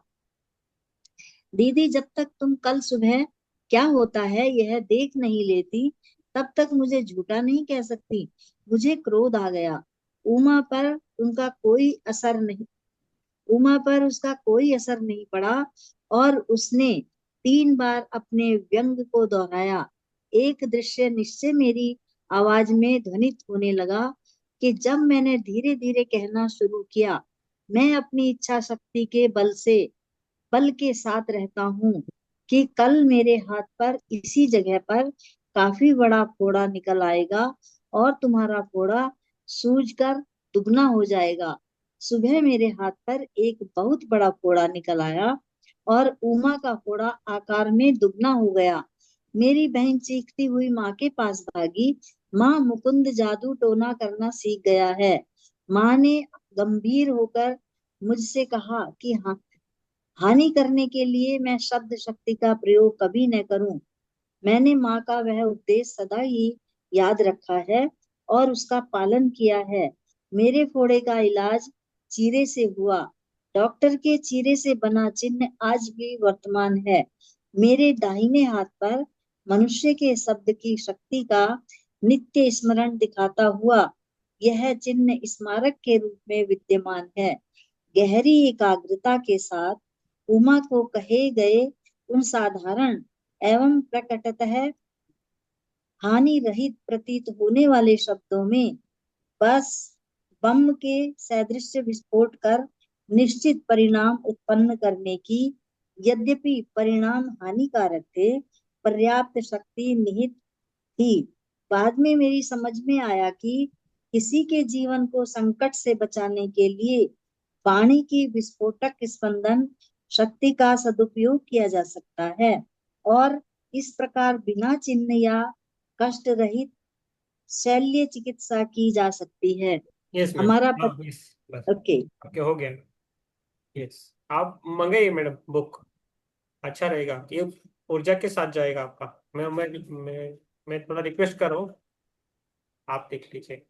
दीदी, जब तक तुम कल सुबह क्या होता है यह देख नहीं लेती, तब तक मुझे झूठा नहीं कह सकती। मुझे क्रोध आ गया। उमा पर उनका कोई असर नहीं उमा पर उसका कोई असर नहीं पड़ा, और उसने 3 बार अपने व्यंग को दोहराया। एक दृश्य निश्चय मेरी आवाज में ध्वनित होने लगा कि जब मैंने धीरे धीरे कहना शुरू किया, मैं अपनी इच्छा शक्ति के बल के साथ रहता हूँ कि कल मेरे हाथ पर इसी जगह पर काफी बड़ा फोड़ा निकल आएगा, और तुम्हारा फोड़ा सूज कर दुगना हो जाएगा। सुबह मेरे हाथ पर एक बहुत बड़ा फोड़ा निकल आया, और उमा का फोड़ा आकार में दुगना हो गया। मेरी बहन चीखती हुई माँ के पास भागी। माँ, मुकुंद जादू टोना करना सीख गया है। माँ ने गंभीर होकर मुझसे कहा कि हाँ, हानि करने के लिए मैं शब्द शक्ति का प्रयोग कभी न करूं। मैंने माँ का वह उपदेश सदा ही याद रखा है और उसका पालन किया है। मेरे फोड़े का इलाज चीरे से हुआ। डॉक्टर के चीरे से बना चिन्ह आज भी वर्तमान है। मेरे दाहिने हाथ पर मनुष्य के शब्द की शक्ति का नित्य स्मरण दिखाता हुआ यह चिन्ह स्मारक के रूप में विद्यमान है। गहरी एकाग्रता के साथ उमा को कहे गए उन साधारण एवं प्रकटतः हानि रहित प्रतीत होने वाले शब्दों में बस बम के सदृश विस्फोट कर निश्चित परिणाम उत्पन्न करने की, यद्यपि परिणाम हानिकारक थे, पर्याप्त शक्ति निहित थी। बाद में मेरी समझ में आया कि किसी के जीवन को संकट से बचाने के लिए वाणी की विस्फोटक स्पंदन शक्ति का सदुपयोग किया जा सकता है और इस प्रकार बिना चिन्ह या कष्ट रहित शल्य चिकित्सा की जा सकती है। यस मैम, हमारा हाँ यस, बस ओके। आपके हो गया। यस, आप मंगाइए मैडम बुक, अच्छा रहेगा ये, ऊर्जा के साथ जाएगा आपका। मैं थोड़ा रिक्वेस्ट कर रहा हूँ, आप देख लीजिए।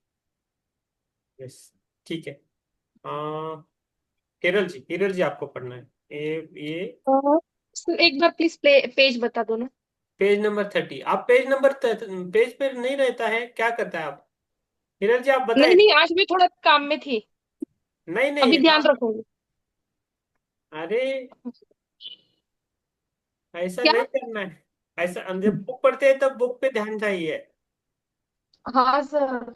यस, ठीक है। हिरल जी आपको पढ़ना है ये एक बार प्लीज पेज बता दो ना। Page number 30। आप पेज पे नहीं रहता है, क्या करता है आप? हिरल जी आप नहीं बताइए। नहीं, आज भी थोड़ा काम में थी, नहीं अभी नहीं ध्यान आप, रखूंगी। अरे ऐसा क्या? नहीं करना है। ऐसा जब बुक पढ़ते हैं तब बुक पे ध्यान चाहिए। हाँ सर।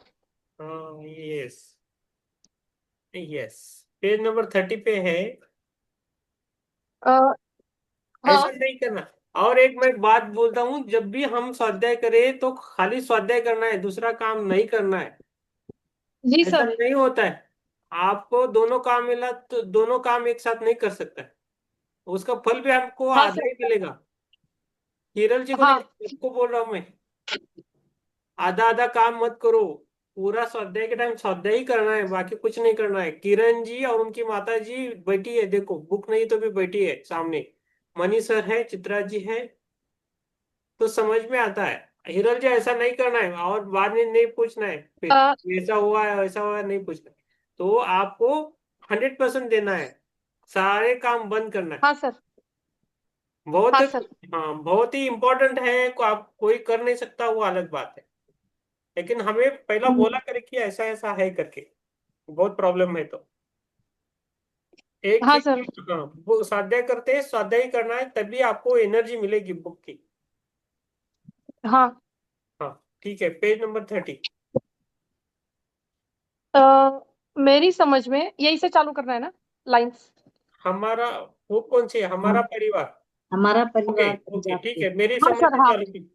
हाँ यस, यस, पेज नंबर 30 पे है। अ, ऐसा हाँ नहीं करना। और एक मैं बात बोलता हूँ, जब भी हम स्वाध्याय करें तो खाली स्वाध्याय करना है, दूसरा काम नहीं करना है। जी ऐसा सर। नहीं होता है। आपको दोनों काम मिला तो दोनों काम एक साथ नहीं कर सकता है, उसका फल भी आपको हाँ आधा सर। ही मिलेगा। हिरल जी को नहीं, हाँ आपको बोल रहा हूँ मैं, आधा आधा काम मत करो। पूरा स्वाध्याय के टाइम स्वाध्याय ही करना है, बाकी कुछ नहीं करना है। किरण जी और उनकी माता जी बैठी है, देखो बुक नहीं तो भी बैठी है सामने। मनी सर है, चित्रा जी है, तो समझ में आता है। हिरल जी ऐसा नहीं करना है और बाद में नहीं पूछना है फिर, अ, ऐसा हुआ है वैसा हुआ है, नहीं पूछना है। तो आपको 100% देना है, सारे काम बंद करना है। हाँ सर। बहुत, हाँ सर। हाँ बहुत ही इम्पोर्टेंट है, आप कोई कर नहीं सकता वो अलग बात है, लेकिन हमें पहला बोला करे कि ऐसा ऐसा है करके, बहुत प्रॉब्लम है तो। एक हाँ सर। चीज, हाँ वो स्वाध्याय करते हैं, स्वाध्याय ही करना है, तभी आपको एनर्जी मिलेगी बुक की। हाँ। हाँ ठीक है, पेज नंबर 30। मेरी समझ में यही से चालू करना है ना, लाइंस? हमारा, वो कौन सी है, हमारा हम परिवार। हमारा ओके परिवार ओके पंजाब ठीक के। है, मेरी हाँ समझ सर। से हाँ। चालू की।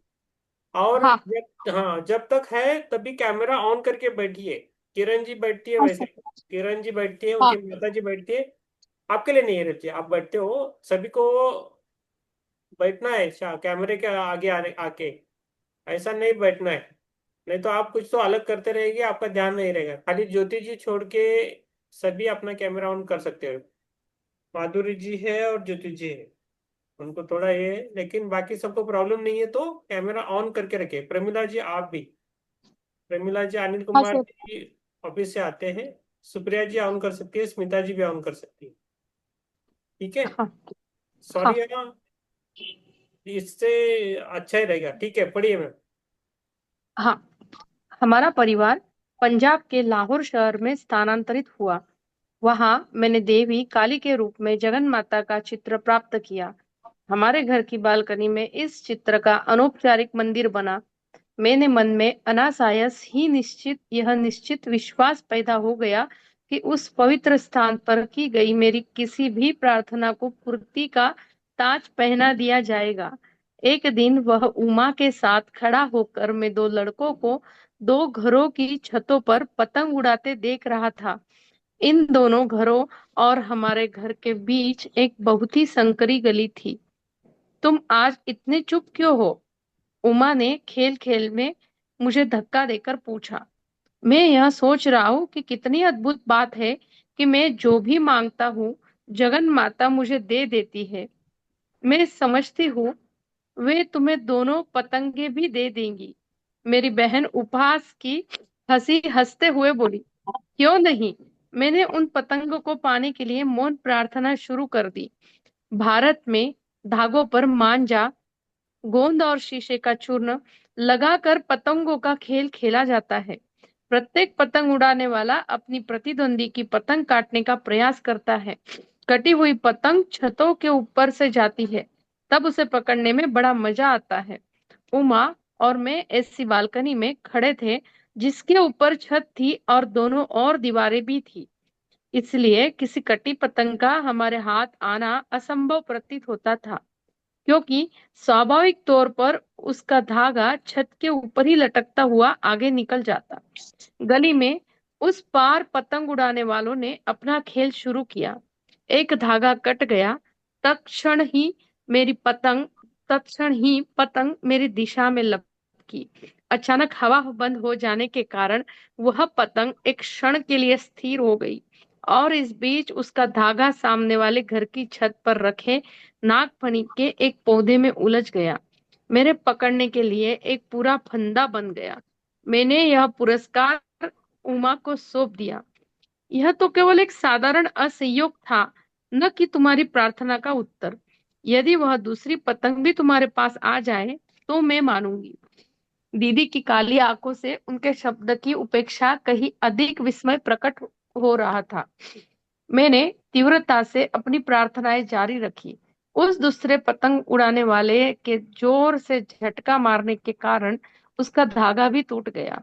और हाँ। जब तक है तभी कैमरा ऑन करके बैठिए। किरण जी बैठती है हाँ वैसे, सर। किरण जी बैठती है, हाँ। उनकी माता जी बैठती है। आपके लिए नहीं रहती, आप बैठते हो, सभी को बैठना है कैमरे के आगे आके, ऐसा नहीं बैठना है। नहीं तो आप कुछ तो अलग करते रहेंगे, आपका ध्यान नहीं रहेगा। खाली ज्योति जी छोड़ के सभी अपना कैमरा ऑन कर सकते हो। माधुरी जी है और ज्योति जी है, उनको थोड़ा ये है, लेकिन बाकी सबको प्रॉब्लम नहीं है तो कैमरा ऑन करके रखे। प्रमिला जी आप भी, प्रमिला जी अनिल हाँ कुमार सर। जी ऑफिस से आते हैं, सुप्रिया जी ऑन कर सकती है, स्मिता जी भी ऑन कर सकती है। ठीक है, हाँ। सॉरी हाँ। है ना, इससे अच्छा ही रहेगा। ठीक है, पढ़िए मैम। हाँ। हमारा परिवार पंजाब के लाहौर शहर में स्थानांतरित हुआ। वहां मैंने देवी काली के रूप में जगन माता का चित्र प्राप्त किया। हमारे घर की बालकनी में इस चित्र का अनौपचारिक मंदिर बना। मैंने मन में अनायास ही यह निश्चित विश्वास पैदा हो गया कि उस पवित्र स्थान पर की गई मेरी किसी भी प्रार्थना को पूर्ति का ताज पहना दिया जाएगा। एक दिन वह उमा के साथ खड़ा होकर मैं दो लड़कों को दो घरों की छतों पर पतंग उड़ाते देख रहा था। इन दोनों घरों और हमारे घर के बीच एक बहुत ही संकरी गली थी। तुम आज इतने चुप क्यों हो? उमा ने खेल खेल में मुझे धक्का देकर पूछा। मैं यह सोच रहा हूँ कि कितनी अद्भुत बात है कि मैं जो भी मांगता हूँ जगन माता मुझे दे देती है। मैं समझती हूँ वे तुम्हें दोनों पतंगे भी दे देंगी। मेरी बहन उपहास की हंसी हंसते हुए बोली, क्यों नहीं। मैंने उन पतंगों को पाने के लिए मौन प्रार्थना शुरू कर दी। भारत में धागों पर मांझा, गोंद और शीशे का चूर्ण लगाकर पतंगों का खेल खेला जाता है। प्रत्येक पतंग उड़ाने वाला अपनी प्रतिद्वंदी की पतंग काटने का प्रयास करता है। कटी हुई पतंग छतों के ऊपर से जाती है, तब उसे पकड़ने में बड़ा मजा आता है। उमा और मैं ऐसी बालकनी में खड़े थे जिसके ऊपर छत थी और दोनों और दीवारें भी थी। इसलिए किसी कटी पतंग का हमारे हाथ आना असंभव प्रतीत होता था। क्योंकि स्वाभाविक तौर पर उसका धागा छत के ऊपर ही लटकता हुआ आगे निकल जाता। गली में उस पार पतंग उड़ाने वालों ने अपना खेल शुरू किया। एक धागा कट गया, तत्क्षण ही तत्क्षण ही पतंग मेरी दिशा में लपकी। अचानक हवा बंद हो जाने के कारण वह पतंग एक क्षण के लिए स्थिर हो गई और इस बीच उसका धागा सामने वाले घर की छत पर रखे नागफनी के एक पौधे में उलझ गया। मेरे पकड़ने के लिए एक पूरा फंदा बन गया। मैंने यह पुरस्कार उमा को सौंप दिया। यह तो केवल एक साधारण असहयोग था, न कि तुम्हारी प्रार्थना का उत्तर। यदि वह दूसरी पतंग भी तुम्हारे पास आ जाए तो मैं मानूंगी। दीदी की काली आंखों से उनके शब्द की उपेक्षा कहीं अधिक विस्मय प्रकट हो रहा था। मैंने तीव्रता से अपनी प्रार्थनाएं जारी रखी। उस दूसरे पतंग उड़ाने वाले के जोर से झटका मारने के कारण उसका धागा भी टूट गया।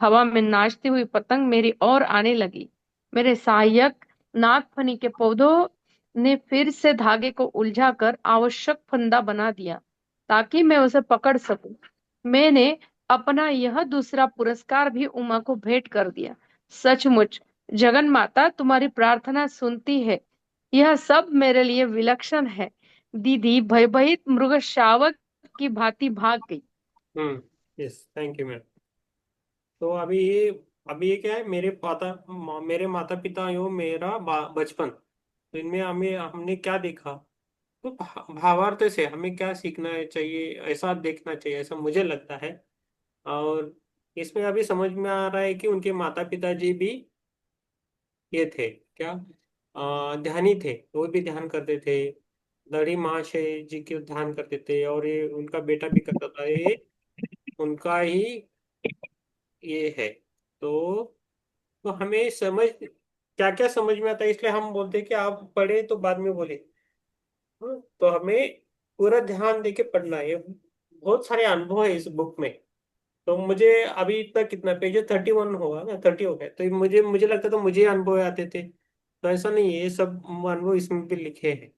हवा में नाचती हुई पतंग मेरी ओर आने लगी। मेरे सहायक नागफनी के पौधों ने फिर से धागे को उलझाकर आवश्यक फंदा बना दिया ताकि मैं उसे पकड़ सकूं। मैंने अपना यह दूसरा पुरस्कार भी उमा को भेंट कर दिया। सचमुच जगन माता तुम्हारी प्रार्थना सुनती है। यह सब मेरे लिए विलक्षण है। दीदी भयभीत मृग शावक की भांति भाग गई। Yes, thank you ma'am. तो अभी ये क्या है, मेरे माता पिता एवं मेरा बचपन, तो इनमें हमें हमने क्या देखा, तो भावार्थ से हमें क्या सीखना है चाहिए, ऐसा देखना चाहिए, ऐसा मुझे लगता है। और इसमें अभी समझ में आ रहा है कि उनके माता पिताजी भी ये थे क्या, ध्यानी थे, वो भी ध्यान करते थे। दड़ी महाशय जी के ध्यान करते थे, और ये उनका बेटा भी करता था, ये उनका ही ये है। तो हमें समझ क्या क्या समझ में आता है, इसलिए हम बोलते हैं कि आप पढ़े तो बाद में बोले। तो हमें पूरा ध्यान देके पढ़ना है। बहुत सारे अनुभव है इस बुक में। तो मुझे अभी तक कितना पेज 31 होगा ना, 30 हो गए, तो मुझे मुझे लगता था मुझे अनुभव आते थे। तो ऐसा नहीं है, ये सब अनुभव इसमें भी लिखे हैं,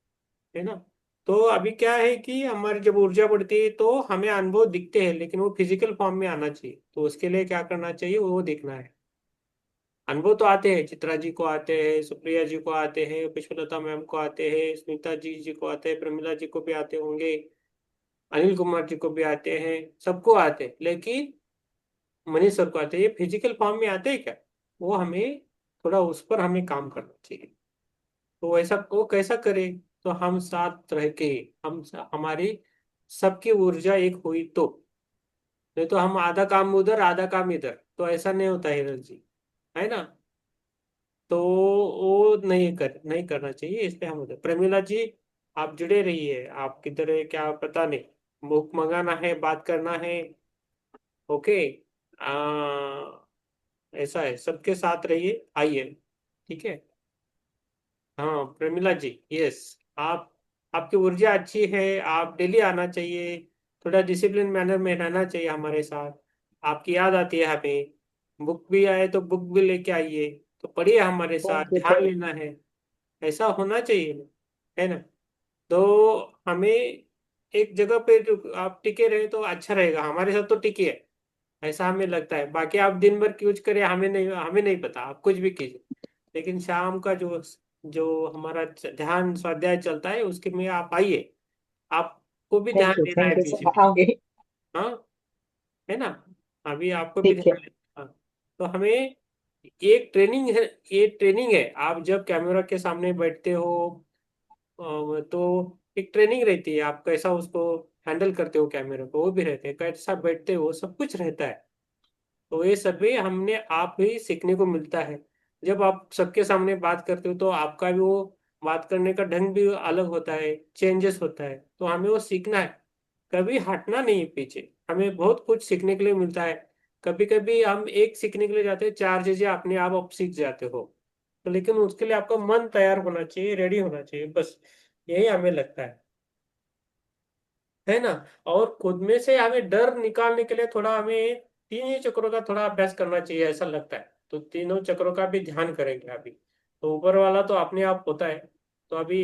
है ना। तो अभी क्या है कि हमारी जब ऊर्जा बढ़ती है तो हमें अनुभव दिखते हैं, लेकिन वो फिजिकल फॉर्म में आना चाहिए। तो उसके लिए क्या करना चाहिए, वो देखना है। अनुभव तो आते हैं, चित्रा जी को आते हैं, सुप्रिया जी को आते हैं, पुष्पलता मैम को आते हैं, स्मिता जी को आते हैं, प्रमिला जी को भी आते होंगे, अनिल कुमार जी को भी आते हैं, सबको आते हैं। लेकिन मनीष सर को आते हैं, ये फिजिकल फॉर्म में आते हैं क्या, वो हमें थोड़ा उस पर हमें काम करना चाहिए। तो ऐसा वो कैसा करे, तो हम साथ रह के, हमारी सबकी ऊर्जा एक हुई तो। नहीं तो हम आधा काम उधर आधा काम इधर, तो ऐसा नहीं होता है एनर्जी, है ना। तो वो नहीं करना चाहिए, इसलिए हम उधर। प्रमिला जी, आप जुड़े रहिए, आप किधर है क्या पता नहीं, बुक मंगाना है, बात करना है। ओके। ऐसा है, सबके साथ रहिए, आइए। ठीक है। हाँ प्रमिला जी, यस। आप आपकी ऊर्जा अच्छी है, आप डेली आना चाहिए, थोड़ा डिसिप्लिन मैनर में रहना चाहिए हमारे साथ। आपकी याद आती है हमें, बुक भी आए तो बुक भी लेके आइए, तो पढ़िए हमारे साथ, थैंक यू ध्यान लेना है। ऐसा होना चाहिए, है ना। तो हमें एक जगह पे आप टिके रहे तो अच्छा रहेगा, हमारे साथ तो टिके है, ऐसा हमें लगता है। बाकी आप दिन भर कुछ करें, हमें नहीं पता, आप कुछ भी कीजिए, लेकिन शाम का जो जो हमारा ध्यान स्वाध्याय चलता है उसके में आप आइए, आपको भी ध्यान देना है थैंक यू पीछे सर, पीछे। आओगे। हाँ, है ना। अभी आपको भी ठीक है। ध्यान देना। हाँ। तो हमें एक ट्रेनिंग है, ये ट्रेनिंग है। आप जब कैमरा के सामने बैठते हो, तो एक ट्रेनिंग रहती है, आप कैसा उसको हैंडल करते हो, कैमरे को, वो भी रहते हैं, कैसा बैठते हो, सब कुछ रहता है। तो ये सभी हमने आप ही सीखने को मिलता है। जब आप सबके सामने बात करते हो तो आपका भी वो बात करने का ढंग भी अलग होता है, चेंजेस होता है। तो हमें वो सीखना है, कभी हटना नहीं है पीछे। हमें बहुत कुछ सीखने के लिए मिलता है। कभी कभी हम एक सीखने के लिए जाते हैं, चार चीजें अपने आप सीख जाते हो। तो लेकिन उसके लिए आपका मन तैयार होना चाहिए, रेडी होना चाहिए, बस यही हमें लगता है ना। और खुद में से हमें डर निकालने के लिए थोड़ा हमें तीन ही चक्रों का थोड़ा अभ्यास करना चाहिए, ऐसा लगता है। तो तीनों चक्रों का भी ध्यान करेंगे अभी। तो ऊपर वाला तो अपने आप होता है। तो अभी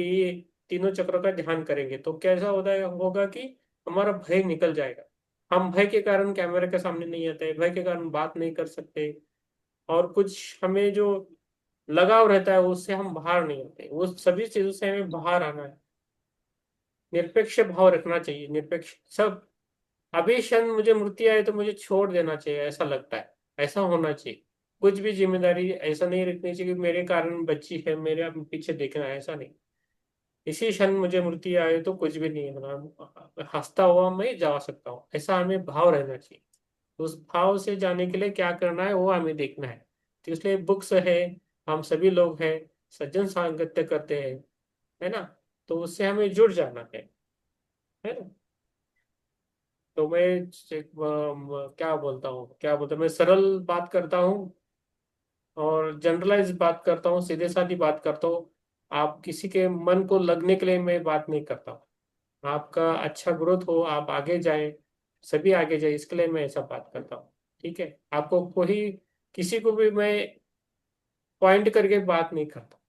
तीनों चक्रों का ध्यान करेंगे तो कैसा होगा कि हमारा भय निकल जाएगा। हम भय के कारण कैमरे के सामने नहीं आते, भय के कारण बात नहीं कर सकते, और कुछ हमें जो लगाव रहता है उससे हम बाहर नहीं आते। वो सभी चीजों से हमें बाहर आना है। निरपेक्ष भाव रखना चाहिए, निरपेक्ष सब। अभी क्षण मुझे मूर्ति आए तो मुझे छोड़ देना चाहिए, ऐसा लगता है, ऐसा होना चाहिए। कुछ भी जिम्मेदारी ऐसा नहीं रखनी चाहिए कि मेरे कारण बच्ची है, मेरे पीछे देखना है, ऐसा नहीं। इसी क्षण मुझे मूर्ति आए तो कुछ भी नहीं होना, हंसता हुआ मैं जा सकता हूँ, ऐसा हमें भाव रहना चाहिए। उस भाव से जाने के लिए क्या करना है वो हमें देखना है। तो इसलिए बुक्स है, हम सभी लोग हैं, सज्जन सांगत्य करते हैं, है ना, तो उससे हमें जुड़ जाना है ना। तो मैं क्या बोलता हूँ, मैं सरल बात करता हूँ और जनरलाइज बात करता हूँ, सीधे साधी बात करता हूँ। आप किसी के मन को लगने के लिए मैं बात नहीं करता हूँ। आपका अच्छा ग्रोथ हो, आप आगे जाए, सभी आगे जाए, इसके लिए मैं ऐसा बात करता हूँ। ठीक है, आपको कोई किसी को भी मैं पॉइंट करके बात नहीं करता।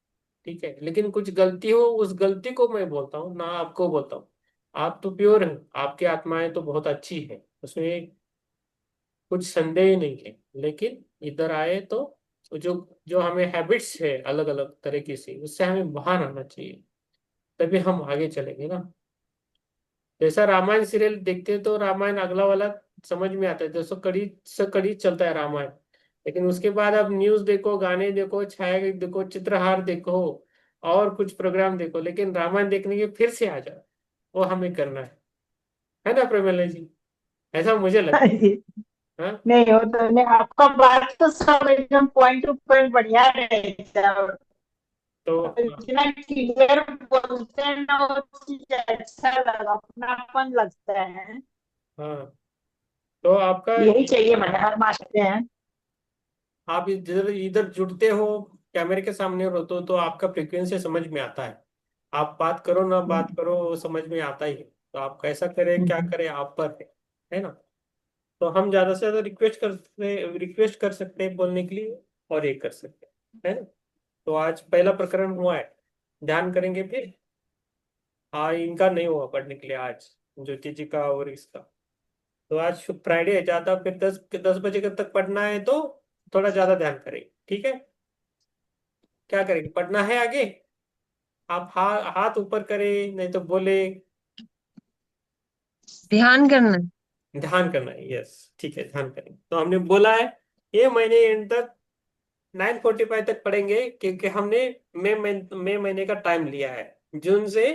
ठीक है, लेकिन कुछ गलती हो उस गलती को मैं बोलता हूँ ना, आपको बोलता हूँ। आप तो प्योर हैं, आपकी आत्माएं तो बहुत अच्छी है, उसमें कुछ संदेह ही नहीं है। लेकिन इधर आए तो जो जो हमें हैबिट्स है अलग अलग तरीके से, उससे हमें बाहर आना चाहिए, तभी हम आगे चलेंगे ना। जैसा रामायण सीरियल देखते हैं तो रामायण अगला वाला समझ में आता है, जैसे कड़ी से कड़ी चलता है रामायण। लेकिन उसके बाद आप न्यूज देखो, गाने देखो, छायागीत देखो, चित्रहार देखो, और कुछ प्रोग्राम देखो, लेकिन रामायण देखने के फिर से आ जाओ, वो हमें करना है ना प्रेमला जी? ऐसा मुझे हाँ लगता जी। है। हाँ, नहीं हो तो नहीं, आपका बात तो सब एकदम पॉइंट टू पॉइंट बढ़िया रहेगा। तो इतना क्लियर बोलते हैं ना, वो चीज अच्छा लगा, अपनापन लगता है। हाँ, तो आपका, यही चाहिए, मैंने हर मानते हैं। आप इधर इधर जुड़ते हो, कैमरे के सामने होते हो तो आपका फ्रीक्वेंसी समझ में आता है। आप बात करो ना बात करो, वो समझ में आता ही है। तो आप कैसा करें क्या करें आप पर है ना। तो हम ज्यादा से ज्यादा रिक्वेस्ट कर सकते हैं बोलने के लिए, और ये कर सकते हैं, है ना। तो आज पहला प्रकरण हुआ है, ध्यान करेंगे फिर। हाँ, इनका नहीं हुआ पढ़ने के लिए आज, ज्योति जी का और इसका। तो आज फ्राइडे है, ज्यादा फिर 10 बजे तक पढ़ना है तो थोड़ा ज्यादा ध्यान करें। ठीक है, क्या करेंगे, पढ़ना है आगे। आप हाथ ऊपर करें, नहीं तो बोले। ध्यान करना। ध्यान करना है, यस, ठीक है, ध्यान करेंगे। तो हमने बोला है ये महीने एंड तक 9:45 तक पढ़ेंगे, क्योंकि हमने मई महीने का टाइम लिया है। जून से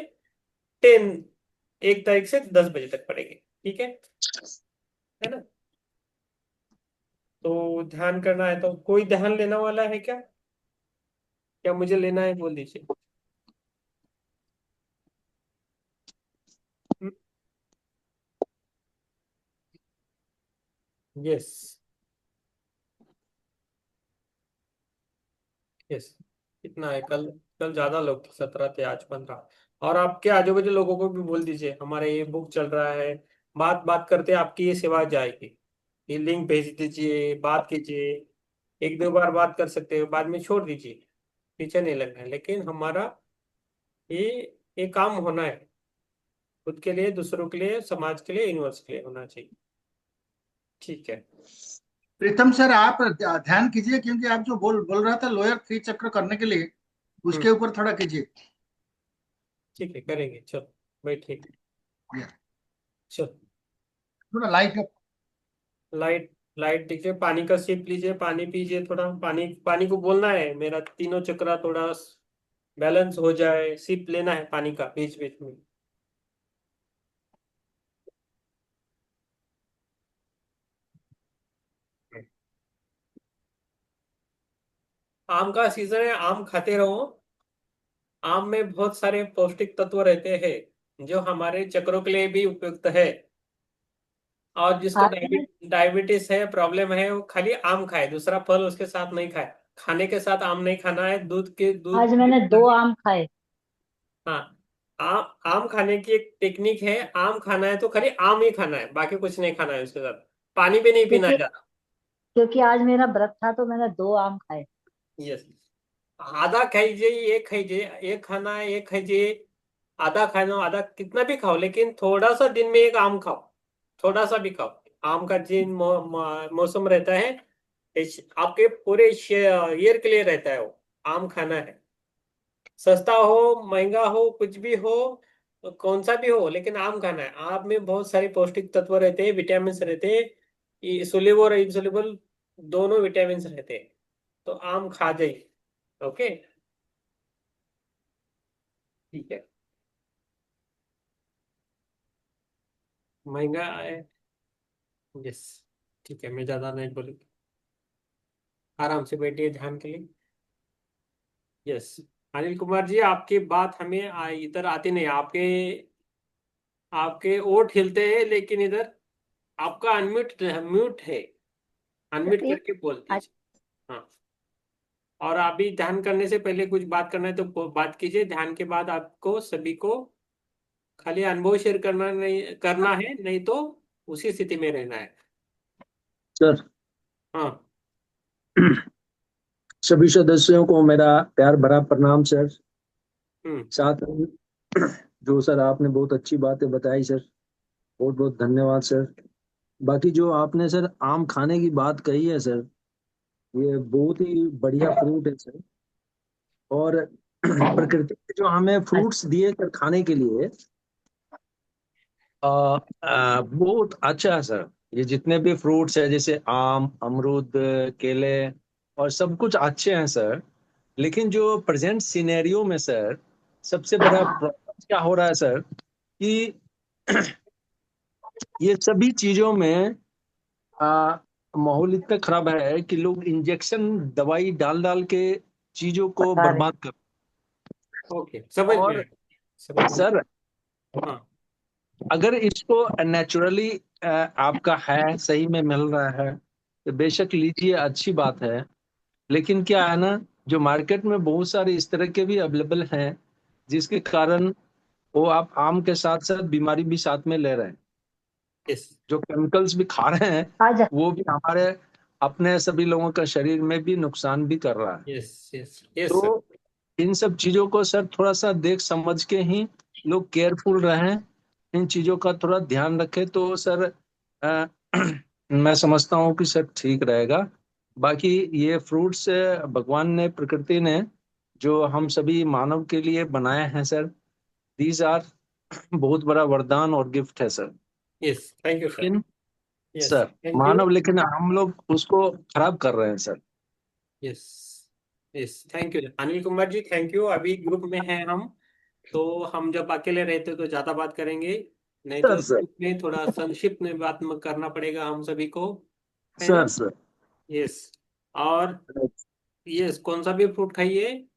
1 तारीख से 10 बजे तक पढ़ेंगे। ठीक है ना। तो ध्यान करना है तो कोई ध्यान लेना वाला है क्या? क्या मुझे लेना है बोल दीजिए। यस, यस, कितना है? कल कल ज्यादा लोग थे, 17 थे, आज 15। और आपके आजू बाजू लोगों को भी बोल दीजिए हमारा ये बुक चल रहा है। बात बात करते आपकी ये सेवा जाएगी। ये लिंक भेज दीजिए, बात कीजिए। 1-2 बार बात कर सकते हो, बाद में छोड़ दीजिए, पीछे नहीं लगना है। लेकिन हमारा ये ये काम होना है, खुद के लिए, दूसरों के लिए, समाज के लिए, यूनिवर्स के लिए होना चाहिए। ठीक है। प्रीतम सर, आप ध्यान कीजिए, क्योंकि आप जो बोल बोल रहा था लोअर 3 चक्र करने के लिए, हम्म, उसके ऊपर थोड़ा कीजिए। ठीक है, करेंगे, चलो बैठिए। चलो, थोड़ा लाइट अप। लाइट लाइट दीजिए, पानी का सिप लीजिए, पानी पीजिए, थोड़ा पानी पानी को बोलना है मेरा तीनों चक्रा थोड़ा बैलेंस हो जाए, सिप लेना है पानी का बीच बीच में। आम का सीजन है, आम खाते रहो। आम में बहुत सारे पौष्टिक तत्व रहते हैं जो हमारे चक्रों के लिए भी उपयुक्त है। और जिसको आज मैं डायबिटीज है, प्रॉब्लम है, वो खाली आम खाए, दूसरा फल उसके साथ नहीं खाए। खाने के साथ आम नहीं खाना है, आज दूध मैंने खा 2 के। आम खाए। हाँ, आम खाने की एक टेक्निक है। आम खाना है तो खाली आम ही खाना है, बाकी कुछ नहीं खाना है उसके साथ। पानी भी नहीं पीना है क्योंकि ज्यादा। क्योंकि आज मेरा व्रत था तो मैंने 2 आम खाए। यस, आधा खाइए, एक खाइए, एक खाना है एक खाइए, आधा खाना, आधा कितना भी खाओ, लेकिन थोड़ा सा दिन में एक आम खाओ, थोड़ा सा भी खाओ। आम का जिन मौसम रहता है, आपके पूरे ईयर के लिए रहता है, वो आम खाना है। सस्ता हो, महंगा हो, कुछ भी हो, कौन सा भी हो, लेकिन आम खाना है। आम में बहुत सारे पौष्टिक तत्व रहते हैं, विटामिन रहते हैं, सोल्यूबल और इनसोल्यूबल दोनों विटामिन रहते हैं। तो आम खा जाइए। ओके, ठीक है। महंगा है, यस, ठीक है, मैं ज्यादा नहीं बोलूंगी। आराम से बैठिए ध्यान के लिए। यस, अनिल कुमार जी, आपकी बात हमें इधर आती नहीं। आपके आपके ओठ हिलते हैं, लेकिन इधर आपका अनम्यूट म्यूट है। अनम्यूट एक करके बोल दीजिए। हाँ, और अभी ध्यान करने से पहले कुछ बात करना है तो बात कीजिए। ध्यान के बाद आपको सभी को खाली अनुभव शेयर करना नहीं करना है, नहीं तो उसी स्थिति में रहना है। सर, हाँ। सभी सदस्यों को मेरा प्यार भरा प्रणाम सर। हम्म। साथ में जो सर आपने बहुत अच्छी बातें बताई सर, बहुत बहुत धन्यवाद सर। बाकी जो आपने सर आम खाने की बात कही है सर, ये बहुत ही बढ़िया फ्रूट है सर। और प्रकृति ने जो हमें फ्रूट्स दिए सर खाने के लिए, बहुत अच्छा है सर। ये जितने भी फ्रूट्स है जैसे आम, अमरूद, केले, और सब कुछ अच्छे हैं सर। लेकिन जो प्रेजेंट सिनेरियो में सर सबसे बड़ा प्रॉब्लम क्या हो रहा है सर कि ये सभी चीजों में आ, माहौल इतना खराब है कि लोग इंजेक्शन दवाई डाल डाल के चीजों को बता रहे बर्बाद कर। ओके, समझ में और आया, समझ में। सर, हाँ। अगर इसको नेचुरली आपका है, सही में मिल रहा है, तो बेशक लीजिए, अच्छी बात है। लेकिन क्या है ना, जो मार्केट में बहुत सारे इस तरह के भी अवेलेबल हैं, जिसके कारण वो आप आम के साथ साथ बीमारी भी साथ में ले रहे हैं। यस, जो केमिकल्स भी खा रहे हैं, आजा वो भी हमारे अपने सभी लोगों का शरीर में भी नुकसान भी कर रहा है। Yes, yes, yes sir. तो इन सब चीजों को सर थोड़ा सा देख समझ के ही लोग केयरफुल रहें, इन चीजों का थोड़ा ध्यान रखें तो सर अ, मैं समझता हूँ कि सर ठीक रहेगा। बाकी ये फ्रूट्स भगवान ने, प्रकृति ने जो हम सभी मानव के लिए बनाए हैं सर, दीज आर बहुत बड़ा वरदान और गिफ्ट है sir. Yes, thank you sir. लेकिन यस, सर, थैंक यू। मानव, लेकिन हम लोग उसको खराब कर रहे हैं sir. Yes, yes, thank you Anil Kumar ji, thank you. अभी ग्रुप में हैं हम, तो हम जब अकेले रहते तो ज्यादा बात करेंगे, नहीं तो सर सर ग्रुप में थोड़ा संक्षिप्त में बात करना पड़ेगा हम सभी को, है ना। Sir sir yes. और यस, कौन सा भी फ्रूट खाइए,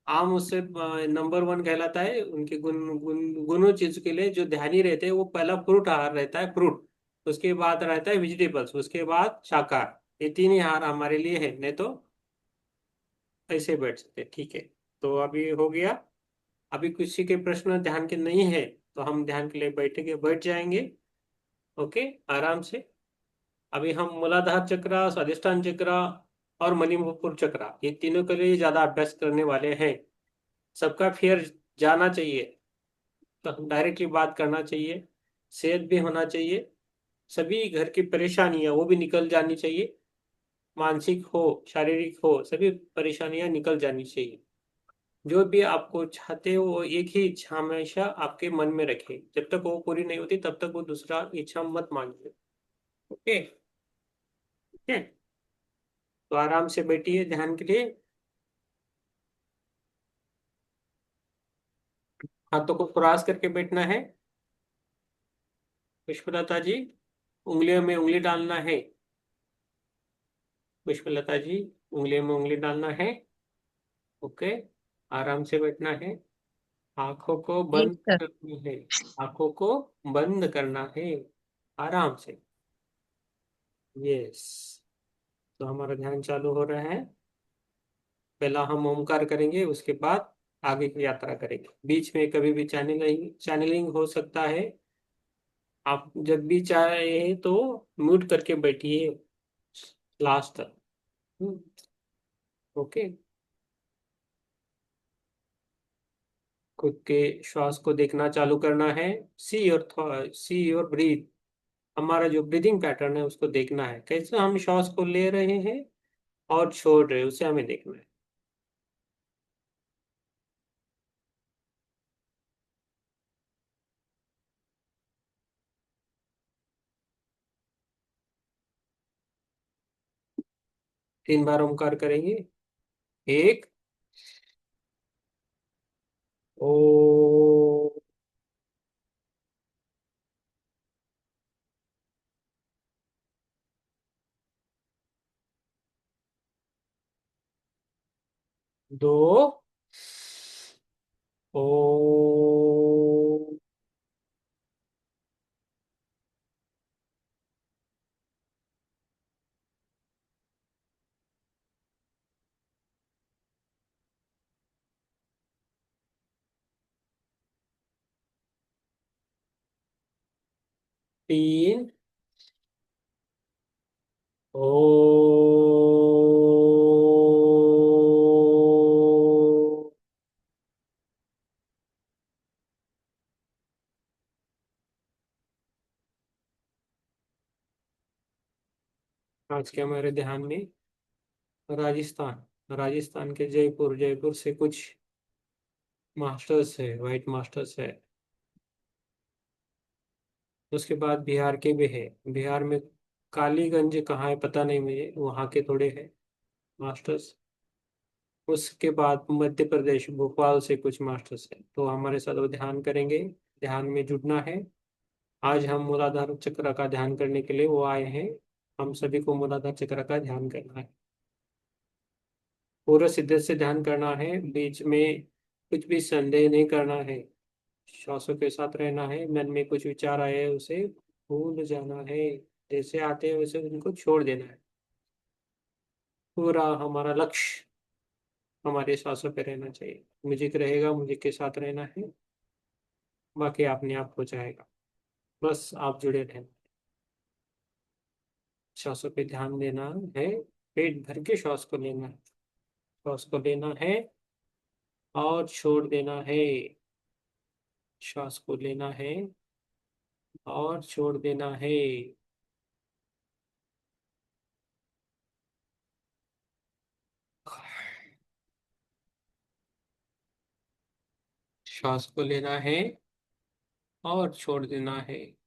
आम उससे नंबर वन कहलाता है। उनके गुणों चीज के लिए जो ध्यानी रहते हैं, वो पहला फ्रूट आहार रहता है, फ्रूट। उसके बाद रहता है वेजिटेबल्स, उसके बाद शाकाहार। ये तीन ही आहार हमारे लिए है, नहीं तो ऐसे बैठ सकते हैं। ठीक है, तो अभी हो गया। अभी किसी के प्रश्न ध्यान के नहीं है, तो हम ध्यान के लिए बैठ जाएंगे। ओके, आराम से। अभी हम मूलाधार चक्र, स्वादिष्ठान चक्र और मणिपुर चक्र, ये तीनों के लिए ज्यादा अभ्यास करने वाले हैं। सबका फेयर जाना चाहिए, तो हम डायरेक्टली बात करना चाहिए। सेहत भी होना चाहिए, सभी घर की परेशानियां वो भी निकल जानी चाहिए। मानसिक हो, शारीरिक हो, सभी परेशानियां निकल जानी चाहिए। जो भी आपको चाहते हो, वो एक ही इच्छा हमेशा आपके मन में रखे। जब तक वो पूरी नहीं होती, तब तक वो दूसरा इच्छा मत मांगिए। ओके, ठीक है। तो आराम से बैठिए ध्यान के लिए। हाथों को क्रॉस करके बैठना है। पुष्पलता जी, उंगलियों में उंगली डालना है। पुष्पलता जी, उंगलियों में उंगली डालना है। ओके, आराम से बैठना है। आंखों को जी बंद सर। करनी है। आंखों को बंद करना है, आराम से। यस, तो हमारा ध्यान चालू हो रहा है। पहला हम ओमकार करेंगे, उसके बाद आगे की यात्रा करेंगे। बीच में कभी भी चैनलिंग चैनलिंग हो सकता है। आप जब भी चाहे तो म्यूट करके बैठिए लास्ट तक। ओके। खुद के श्वास को देखना चालू करना है। See your breathe. हमारा जो ब्रीदिंग पैटर्न है उसको देखना है, कैसे हम श्वास को ले रहे हैं और छोड़ रहे हैं, उसे हमें देखना है। तीन बार ओमकार करेंगे। एक, ओ, 2, ओ, 3, ओ। आज के हमारे ध्यान में राजस्थान के जयपुर से कुछ मास्टर्स है, वाइट मास्टर्स है। उसके बाद बिहार के भी है। बिहार में कालीगंज कहाँ है पता नहीं मुझे, वहाँ के थोड़े हैं मास्टर्स। उसके बाद मध्य प्रदेश भोपाल से कुछ मास्टर्स है, तो हमारे साथ वो ध्यान करेंगे। ध्यान में जुड़ना है। आज हम मूलाधार चक्र का ध्यान करने के लिए वो आए हैं। हम सभी को मूलाधार चक्र का ध्यान करना है। पूरा सिद्धे से ध्यान करना है, बीच में कुछ भी संदेह नहीं करना है। श्वासों के साथ रहना है। मन में कुछ विचार आए उसे भूल जाना है। जैसे आते हैं वैसे उनको छोड़ देना है। पूरा हमारा लक्ष्य हमारे सांसों पे रहना चाहिए। म्यूजिक रहेगा, म्यूजिक के साथ रहना है। बाकी अपने आप हो जाएगा। बस आप जुड़े रहना। श्वासों पे ध्यान देना है। पेट भर के श्वास को लेना है। श्वास को लेना है और छोड़ देना है। श्वास को लेना है और छोड़ देना है। श्वास को लेना है और छोड़ देना है।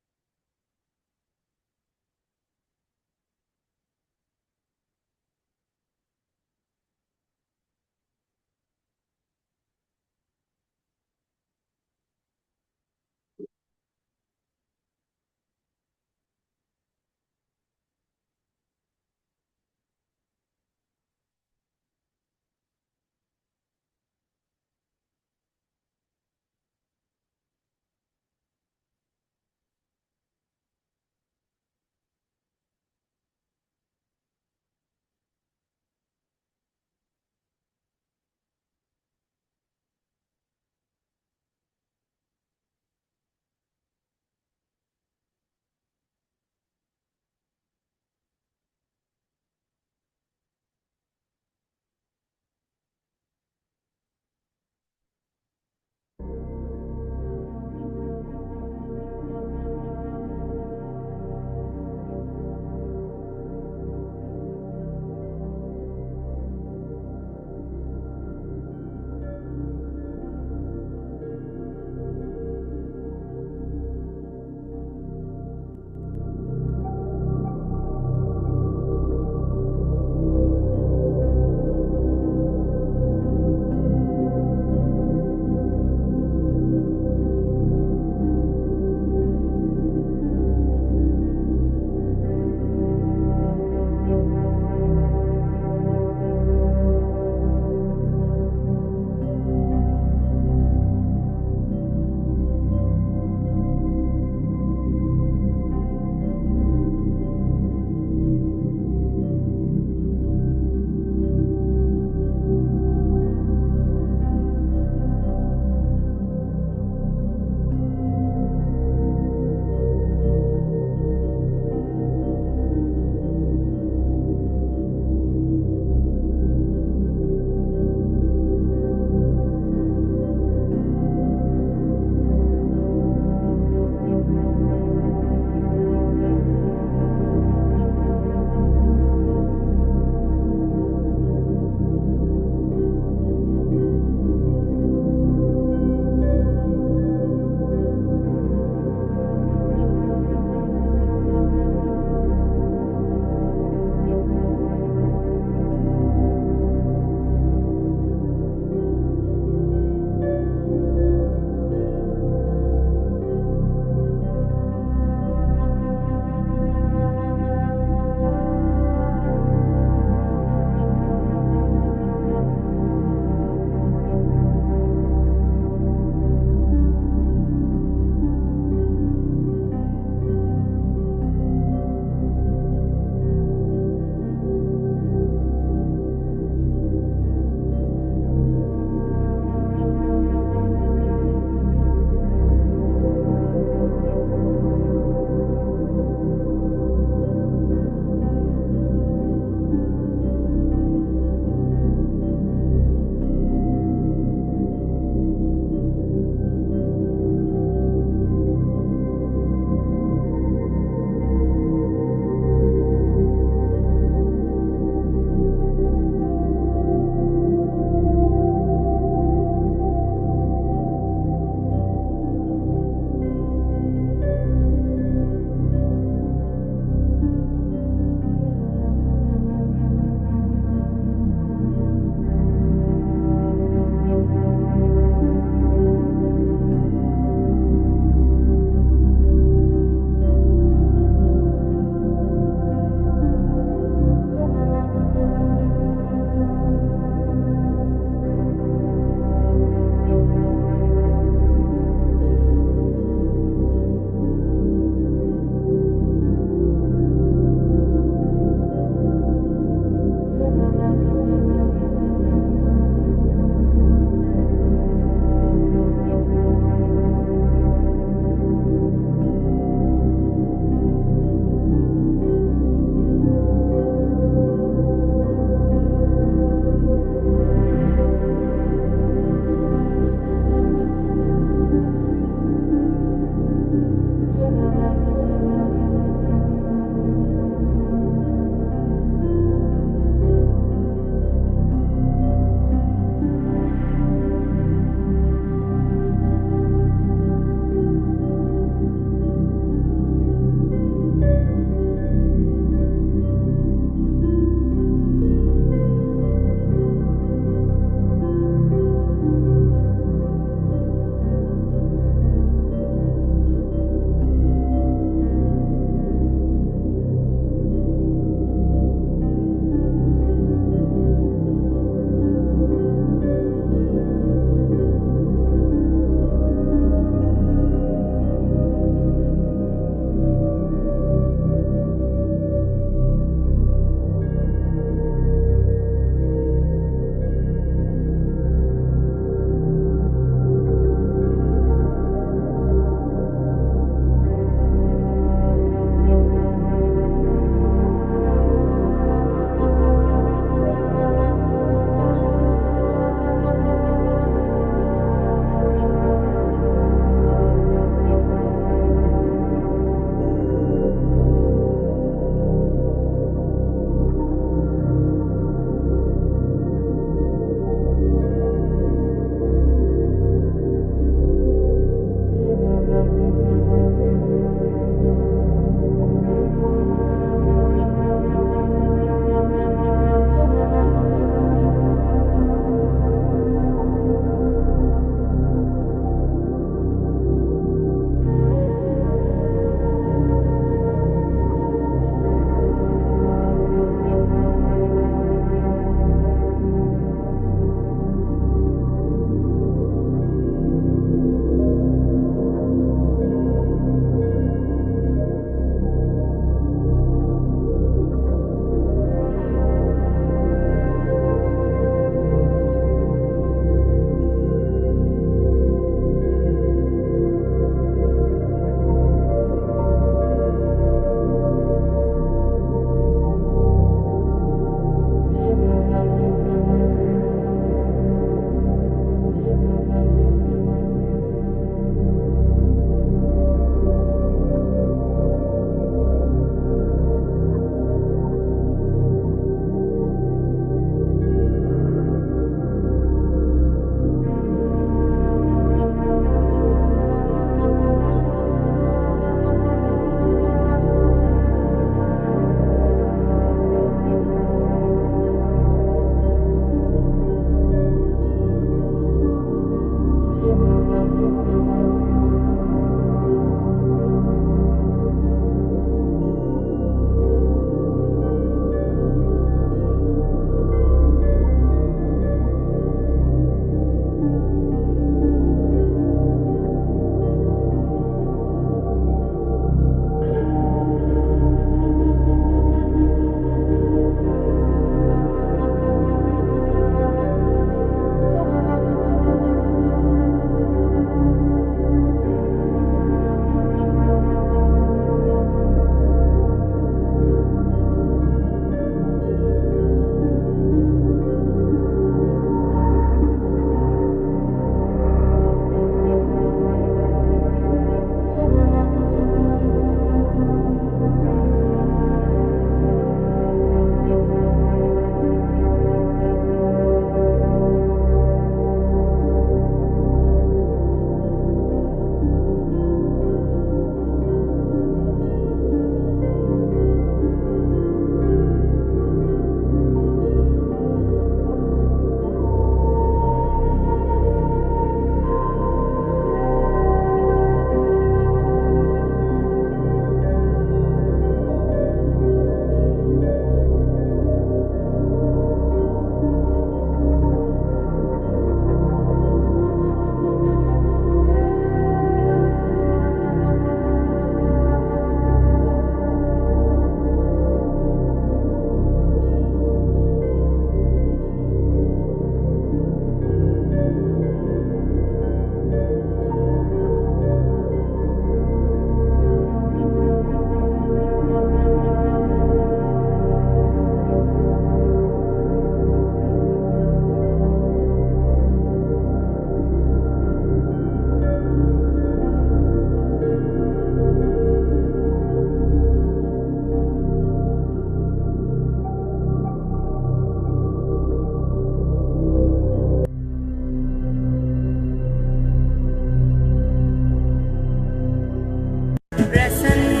प्रसन्न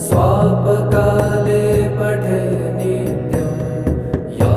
स्वापकाले पठे नित्यं या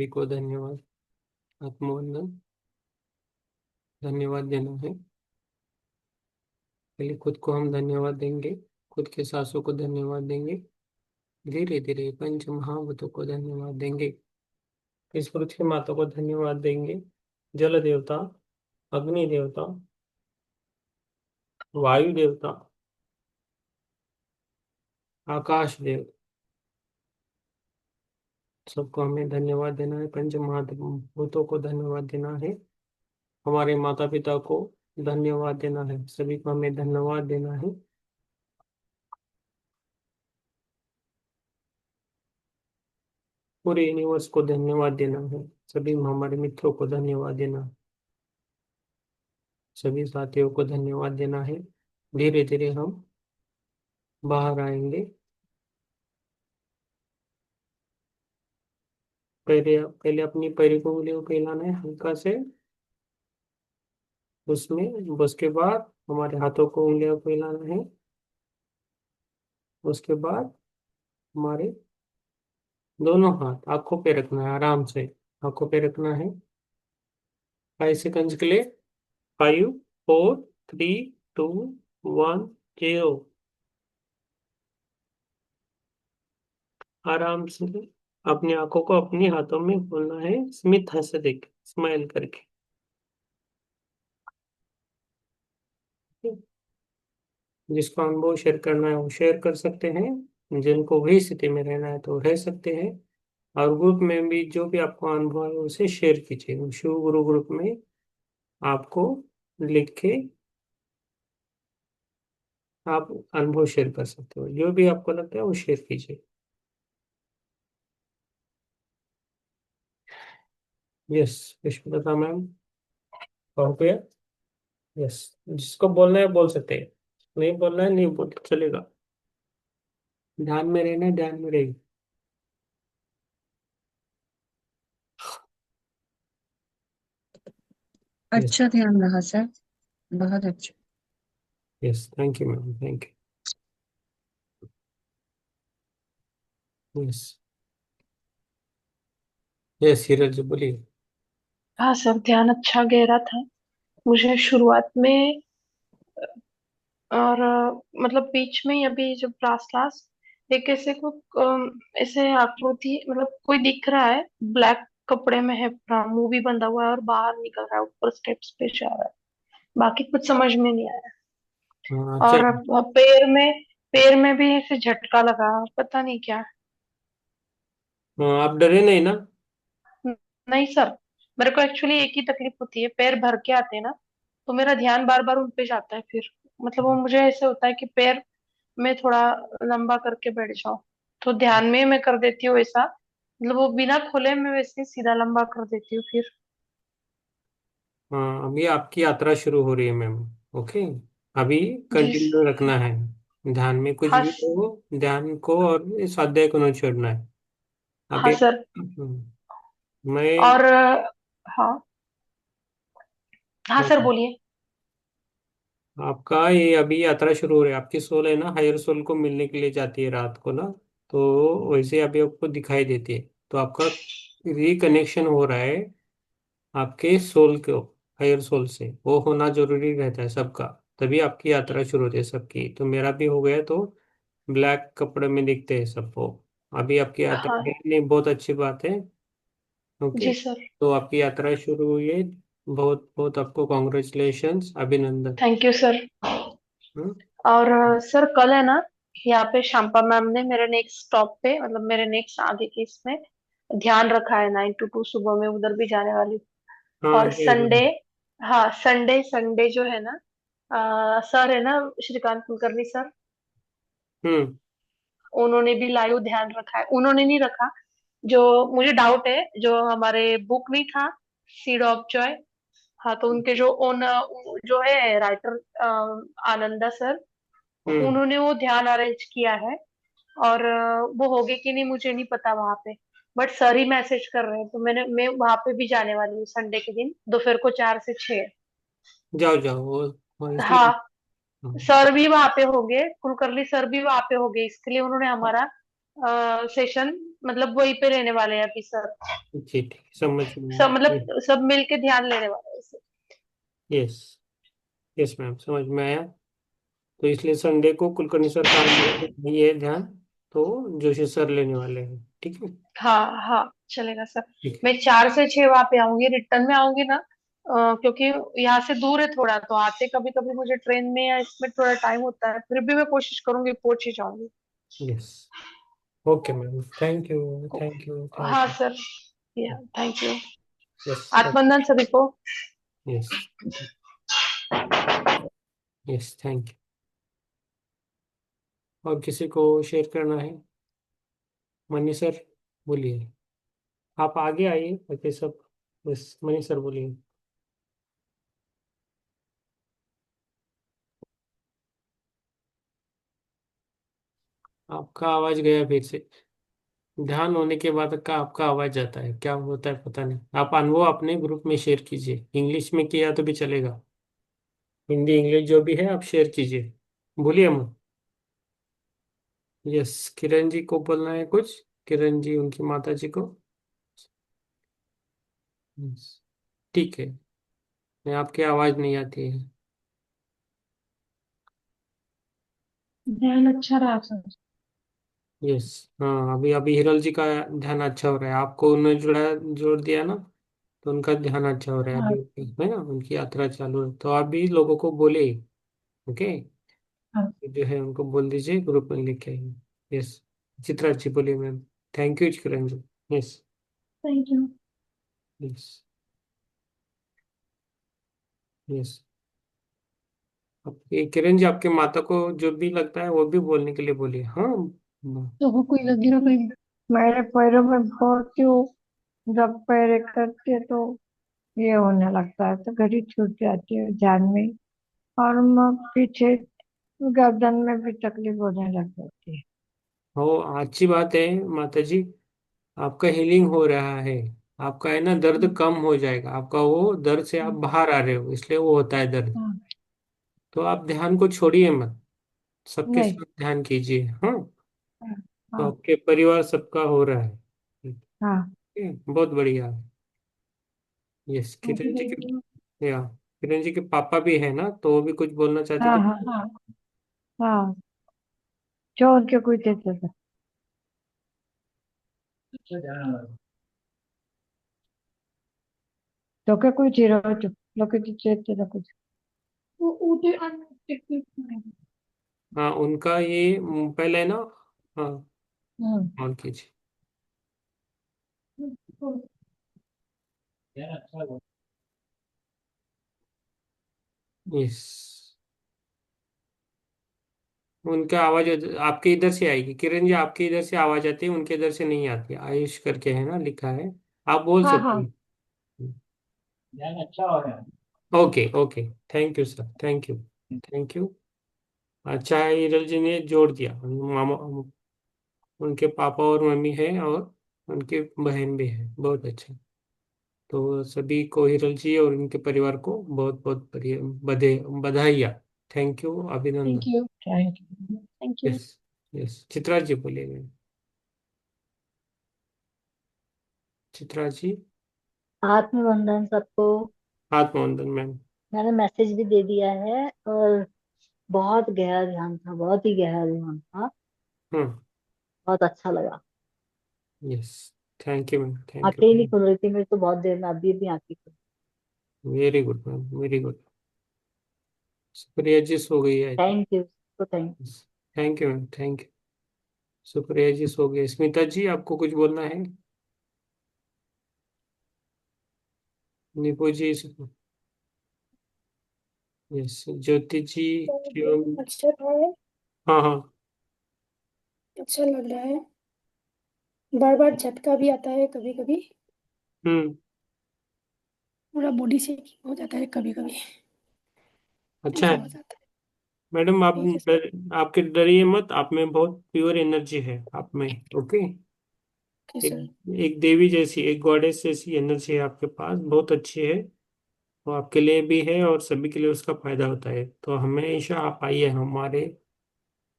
सभी को धन्यवाद, आत्मवंदन, धन्यवाद देना है। पहले खुद को हम धन्यवाद देंगे, खुद के सांसों को धन्यवाद देंगे, धीरे धीरे पंच महाभूतों को धन्यवाद देंगे, इस पृथ्वी माता को धन्यवाद देंगे, जल देवता, अग्नि देवता, वायु देवता, आकाश देव, सबको हमें धन्यवाद देना है। पंच महाभूतों को धन्यवाद देना है, हमारे माता पिता को धन्यवाद देना है, सभी को हमें धन्यवाद देना है। पूरे यूनिवर्स को धन्यवाद देना है, सभी हमारे मित्रों को धन्यवाद देना है, सभी साथियों को धन्यवाद देना है। धीरे धीरे हम बाहर आएंगे। पहले पहले अपनी पैर को उंगलियों को हिलाना है हल्का से, उसके बाद हमारे हाथों को उंगलियों को हिलाना है, उसके बाद हमारे दोनों हाथ आंखों पे रखना है, आराम से आंखों पे रखना है 5 सेकंड के लिए। 5, 4, 3, 2, 1, 0। आराम से अपनी आंखों को अपने हाथों में खोलना है, स्मित हंस देख, स्माइल करके। जिसको अनुभव शेयर करना है वो शेयर कर सकते हैं, जिनको वही स्थिति में रहना है तो रह सकते हैं। और ग्रुप में भी जो भी आपको अनुभव है उसे शेयर कीजिए, शिव गुरु ग्रुप में आपको लिख के आप अनुभव शेयर कर सकते हो, जो भी आपको लगता है वो शेयर कीजिए। यस, पुष्पलता मैम, हो गया। यस, जिसको बोलना है बोल सकते हैं, नहीं बोलना है नहीं बोल चलेगा। ध्यान में रहना, ध्यान में रहिए। अच्छा ध्यान रहा सर, बहुत अच्छा। Yes, thank you ma'am, thank you. Yes yes, Hiraj ji बोलिए। हाँ सर, ध्यान अच्छा गहरा था। मुझे शुरुआत में और मतलब बीच में ही अभी जब लास्ट लास्ट एक ऐसे को ऐसे आकृति, मतलब कोई दिख रहा है, ब्लैक कपड़े में है, पूरा मुंह भी बंधा हुआ है और बाहर निकल रहा है, ऊपर स्टेप्स पे जा रहा है। बाकी कुछ समझ में नहीं आया। हाँ, और अच्छा। पैर में भी ऐसे झटका लगा, पता नहीं क्या। हाँ, आप डरे नहीं ना? नहीं सर, मेरे को एक्चुअली एक ही तकलीफ होती है, पैर भर के आते हैं ना, तो मेरा ध्यान बार बार उन पे जाता है। फिर मतलब वो मुझे ऐसे होता है कि पैर में थोड़ा लंबा करके बैठ जाओ, तो ध्यान में मैं कर देती हूँ ऐसा, मतलब वो बिना खोले मैं वैसे ही सीधा लंबा कर देती हूँ फिर। हाँ, अभी आपकी यात्रा शुरू हो रही है मैम। ओके, अभी जी कंटिन्यू रखना है, ध्यान में कुछ हाँ भी हो, ध्यान को और इस अध्याय को नहीं छोड़ना है हाँ अभी। सर। मैं और हाँ हाँ सर बोलिए। आपका ये अभी यात्रा शुरू हो रही है, आपकी सोल है ना, हायर सोल को मिलने के लिए जाती है रात को ना, तो वैसे अभी आपको दिखाई देती है, तो आपका रिकनेक्शन हो रहा है आपके सोल को, हायर सोल से। वो होना जरूरी रहता है सबका, तभी आपकी यात्रा शुरू होती है सबकी। तो मेरा भी हो गया, तो ब्लैक कपड़े में दिखते हैं सबको। अभी आपकी यात्रा हाँ है नहीं, बहुत अच्छी बात है। ओके, जी सर। तो आपकी यात्रा शुरू हुई है, बहुत बहुत आपको कॉन्ग्रेचुलेशंस, अभिनंदन। Thank you sir. हम्म, और सर कल है ना, यहाँ पे शांपा मैम ने मेरे नेक्स्ट स्टॉप पे, मतलब मेरे नेक्स्ट आगे के इसमें ध्यान रखा है 9 to 2 सुबह में, उधर भी जाने वाली हूँ। हाँ और जी जी। संडे, हाँ संडे संडे जो है ना, सर है ना, श्रीकांत कुलकर्णी सर, हम्म उन्होंने भी लाइव ध्यान रखा है। उन्होंने नहीं रखा, जो मुझे डाउट है, जो हमारे बुक नहीं था सीड ऑफ जॉय, हाँ तो उनके जो ओन जो है राइटर, आनंदा सर, हम्म उन्होंने वो ध्यान अरेंज किया है। और वो हो गए कि नहीं मुझे नहीं पता वहां पे, बट सर ही मैसेज कर रहे हैं, तो मैं वहां पे भी जाने वाली हूँ संडे के दिन दोपहर को 4 से 6। जाओ जाओ, वो इसलिए। हाँ, हाँ, सर भी वहां पे होंगे, कुलकर्णी सर भी वहां पे होंगे, इसके लिए उन्होंने हमारा सेशन, मतलब वहीं पे रहने वाले हैं अभी सर। जी ठीक है, समझ सब में। मतलब सब मिलके ध्यान लेने वाले हैं सर। यस। यस मैम, समझ में आया। तो इसलिए संडे को कुलकर्णी सर का ये है ध्यान, तो जोशी सर लेने वाले हैं, ठीक है। हाँ हाँ, चलेगा सर। ठीक है। मैं 4 से 6 वहां पे आऊंगी, रिटर्न में आऊंगी ना, क्योंकि यहाँ से दूर है थोड़ा, तो आते कभी कभी मुझे ट्रेन में या इसमें थोड़ा टाइम होता है, फिर भी मैं कोशिश करूंगी पहुंच ही जाऊंगी। Yes. Okay ma'am, thank you. Thank you, thank हाँ यू। सर, या थैंक यू। यस। आत्मबंधन सभी को। यस। Yes, thank you. और किसी को शेयर करना है? मनी सर, बोलिए। आप आगे आइए, बाकी सब। बस मनी सर बोलिए। आपका आवाज गया फिर से। ध्यान होने के बाद का आपका आवाज जाता है, क्या होता है पता नहीं। आप अनुभव अपने ग्रुप में शेयर कीजिए, इंग्लिश में किया तो भी चलेगा। हिंदी इंग्लिश जो भी है आप शेयर कीजिए, बोलिए मत। यस, किरण जी को बोलना है कुछ। किरण जी उनकी माता जी को। Yes, ठीक है। मैं आपकी आवाज नहीं आती है। ध्यान अच्छा रहा सर। यस। हाँ, अभी अभी हिरल जी का ध्यान अच्छा हो रहा है, आपको उन्होंने जोड़ दिया ना, तो उनका ध्यान अच्छा हो रहा है हाँ अभी, है ना, उनकी यात्रा चालू है, तो आप भी लोगों को बोले। ओके। हाँ। जो है उनको बोल दीजिए ग्रुप में लिख के। यस। चित्रा जी बोलिए ma'am. Thank you Kiran ji. Yes. Thank you. Yes. Yes. अब ये किरण जी आपके माता को जो भी लगता है वो भी बोलने के लिए बोलिए, हाँ। तो कोई लगी ना कोई, मेरे पैरों में बहुत ही जब पैर करते तो ये होने लगता है, तो घड़ी छूट जाती है जान में, और पीछे गर्दन में भी तकलीफ होने लग जाती है। हो, अच्छी बात है माता जी, आपका हीलिंग हो रहा है। आपका है ना दर्द कम हो जाएगा, आपका वो दर्द से आप बाहर आ रहे हो, इसलिए वो होता है दर्द। हाँ, तो आप ध्यान को छोड़िए मत, सबके नहीं। साथ ध्यान कीजिए, हाँ। हाँ तो हाँ आपके परिवार सबका हो रहा है, ठीक हाँ। है, बहुत बढ़िया। यस, किरण जी हाँ के, या किरण जी के पापा भी है ना, तो वो भी कुछ बोलना चाहते हाँ थे। हाँ। हाँ, जोर के कोई देते थे। तो क्या कोई जीरो तो लोग देते थे कुछ। हाँ, उनका ये पहले है ना। हाँ, हम्म। ऑन कीजिए। यस। उनका आवाज आपके इधर से आएगी, किरण जी आपके इधर से आवाज आती है, उनके इधर से नहीं आती। आयुष करके है ना लिखा है, आप बोल हाँ सकते हाँ। हैं। Okay okay, thank you sir, thank you. Thank you. अच्छा है, हिरल जी ने जोड़ दिया, मामा, उनके पापा और मम्मी है, और उनकी बहन भी है, बहुत अच्छा। तो सभी को, हिरल जी और उनके परिवार को बहुत बहुत बढ़िया बधाइयाँ। थैंक यू, थैंक अभिनंदन। You, thank you. Yes. Yes, Chitra ji बोलिए। चित्रा जी। आत्मबंधन सबको। आत्मवंदन मैम। मैंने मैसेज भी दे दिया है, और बहुत गहरा ध्यान था, बहुत ही गहरा ध्यान था। हाँ। बहुत अच्छा लगा। Yes, thank you ma'am, thank आंखें ही नहीं यू। खुल रही थी मेरी तो, बहुत देर में अभी अभी आंखें खुली। Very good ma'am, very good. Supriya ji सो गई है। थैंक यू, तो thank. Thank you ma'am, thank you. Supriya ji सो गई। स्मिता जी आपको कुछ बोलना है? निपु जी। यस, ज्योति जी। शिवम। अच्छा है। हाँ हाँ। अच्छा लग रहा है। बार बार झटका भी आता है कभी कभी। हम्म। पूरा बॉडी से हो जाता है कभी कभी। अच्छा ऐसा है। हो जाता है। मैडम आप ठीक है सर। आपके डरिए मत, आप में बहुत प्योर एनर्जी है आप में। ओके। ओके एक सर। एक देवी जैसी, एक गॉडेस जैसी एनर्जी है आपके पास, बहुत अच्छी है। वो आपके लिए भी है और सभी के लिए उसका फायदा होता है, तो हमेशा आप आइए हमारे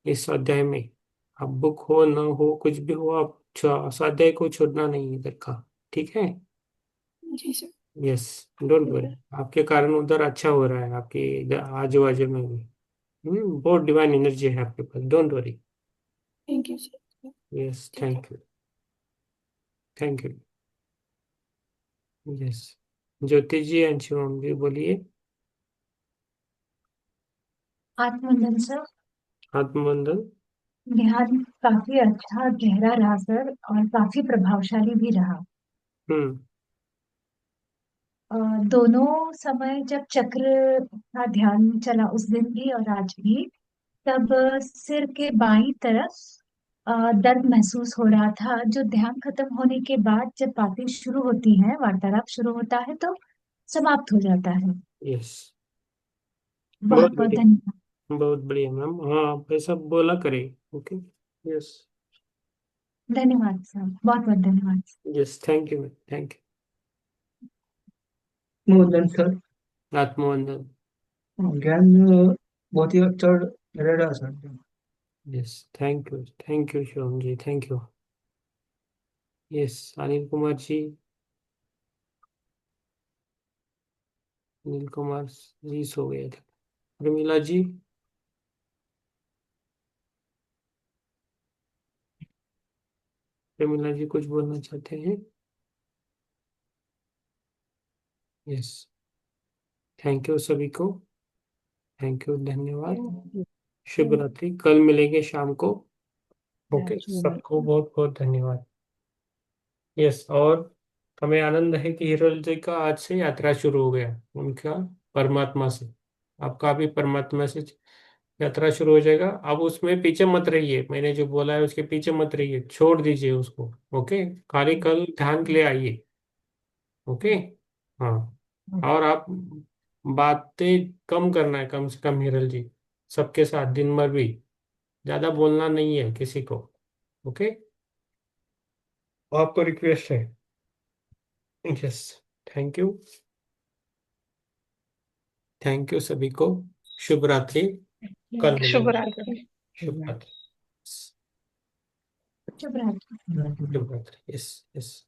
इस अध्याय में, आप बुक हो ना हो कुछ भी हो, आप स्वाध्याय को छोड़ना नहीं इधर का, ठीक है। जी सर। यस, डोंट ठीक वरी। है। आपके कारण उधर अच्छा हो रहा है, आपके इधर आजू बाजू में भी। बहुत डिवाइन एनर्जी है आपके पास, don't worry. Thank you sir. Yes, ठीक है। Thank you, thank you. Yes, Jyoti ji and Shivam ji बोलिए। आत्मबंधन सर। आत्मबंधन। ध्यान काफी अच्छा गहरा रहा सर, और काफी प्रभावशाली भी रहा। हम्म। दोनों समय जब चक्र का ध्यान चला, उस दिन भी और आज भी, तब सिर के बाईं तरफ दर्द महसूस हो रहा था, जो ध्यान खत्म होने के बाद जब बातें शुरू होती हैं, वार्तालाप शुरू होता है, तो समाप्त हो जाता है। यस, बहुत बहुत बहुत बढ़िया, धन्यवाद। बहुत बढ़िया मैम। हाँ, आप ऐसा बोला करें। ओके। यस। धन्यवाद सर, बहुत बहुत धन्यवाद। यस, थैंक यू, थैंक आत्मबंधन सर। यू। आत्मबंधन। ज्ञान बहुत ही अच्छा रह रहा sir. Yes, thank you Shivam ji, thank you. Yes, Anil Kumar ji. Anil Kumar ji सो गए थे। प्रमिला जी। प्रमिला जी कुछ बोलना चाहते हैं? यस, थैंक यू सभी को, थैंक यू, धन्यवाद। शुभ रात्रि, कल मिलेंगे शाम को। ओके, सबको बहुत बहुत धन्यवाद। यस, और हमें आनंद है कि हिरोल जी का आज से यात्रा शुरू हो गया उनका, परमात्मा से। आपका भी परमात्मा से यात्रा शुरू हो जाएगा। अब उसमें पीछे मत रहिए, मैंने जो बोला है उसके पीछे मत रहिए, छोड़ दीजिए उसको। ओके, खाली कल ध्यान के लिए आइए। ओके। हाँ, और आप बातें कम करना है, कम से कम हिरल जी, सबके साथ दिन भर भी ज्यादा बोलना नहीं है किसी को। ओके, आपको रिक्वेस्ट है। Yes, thank you, thank you सभी को। शुभ रात्रि, कल शुभ मिलेंगे। रात्रि। शुभ रात्रि। शुभ रात्रि। शुभ रात्रि। Yes, yes.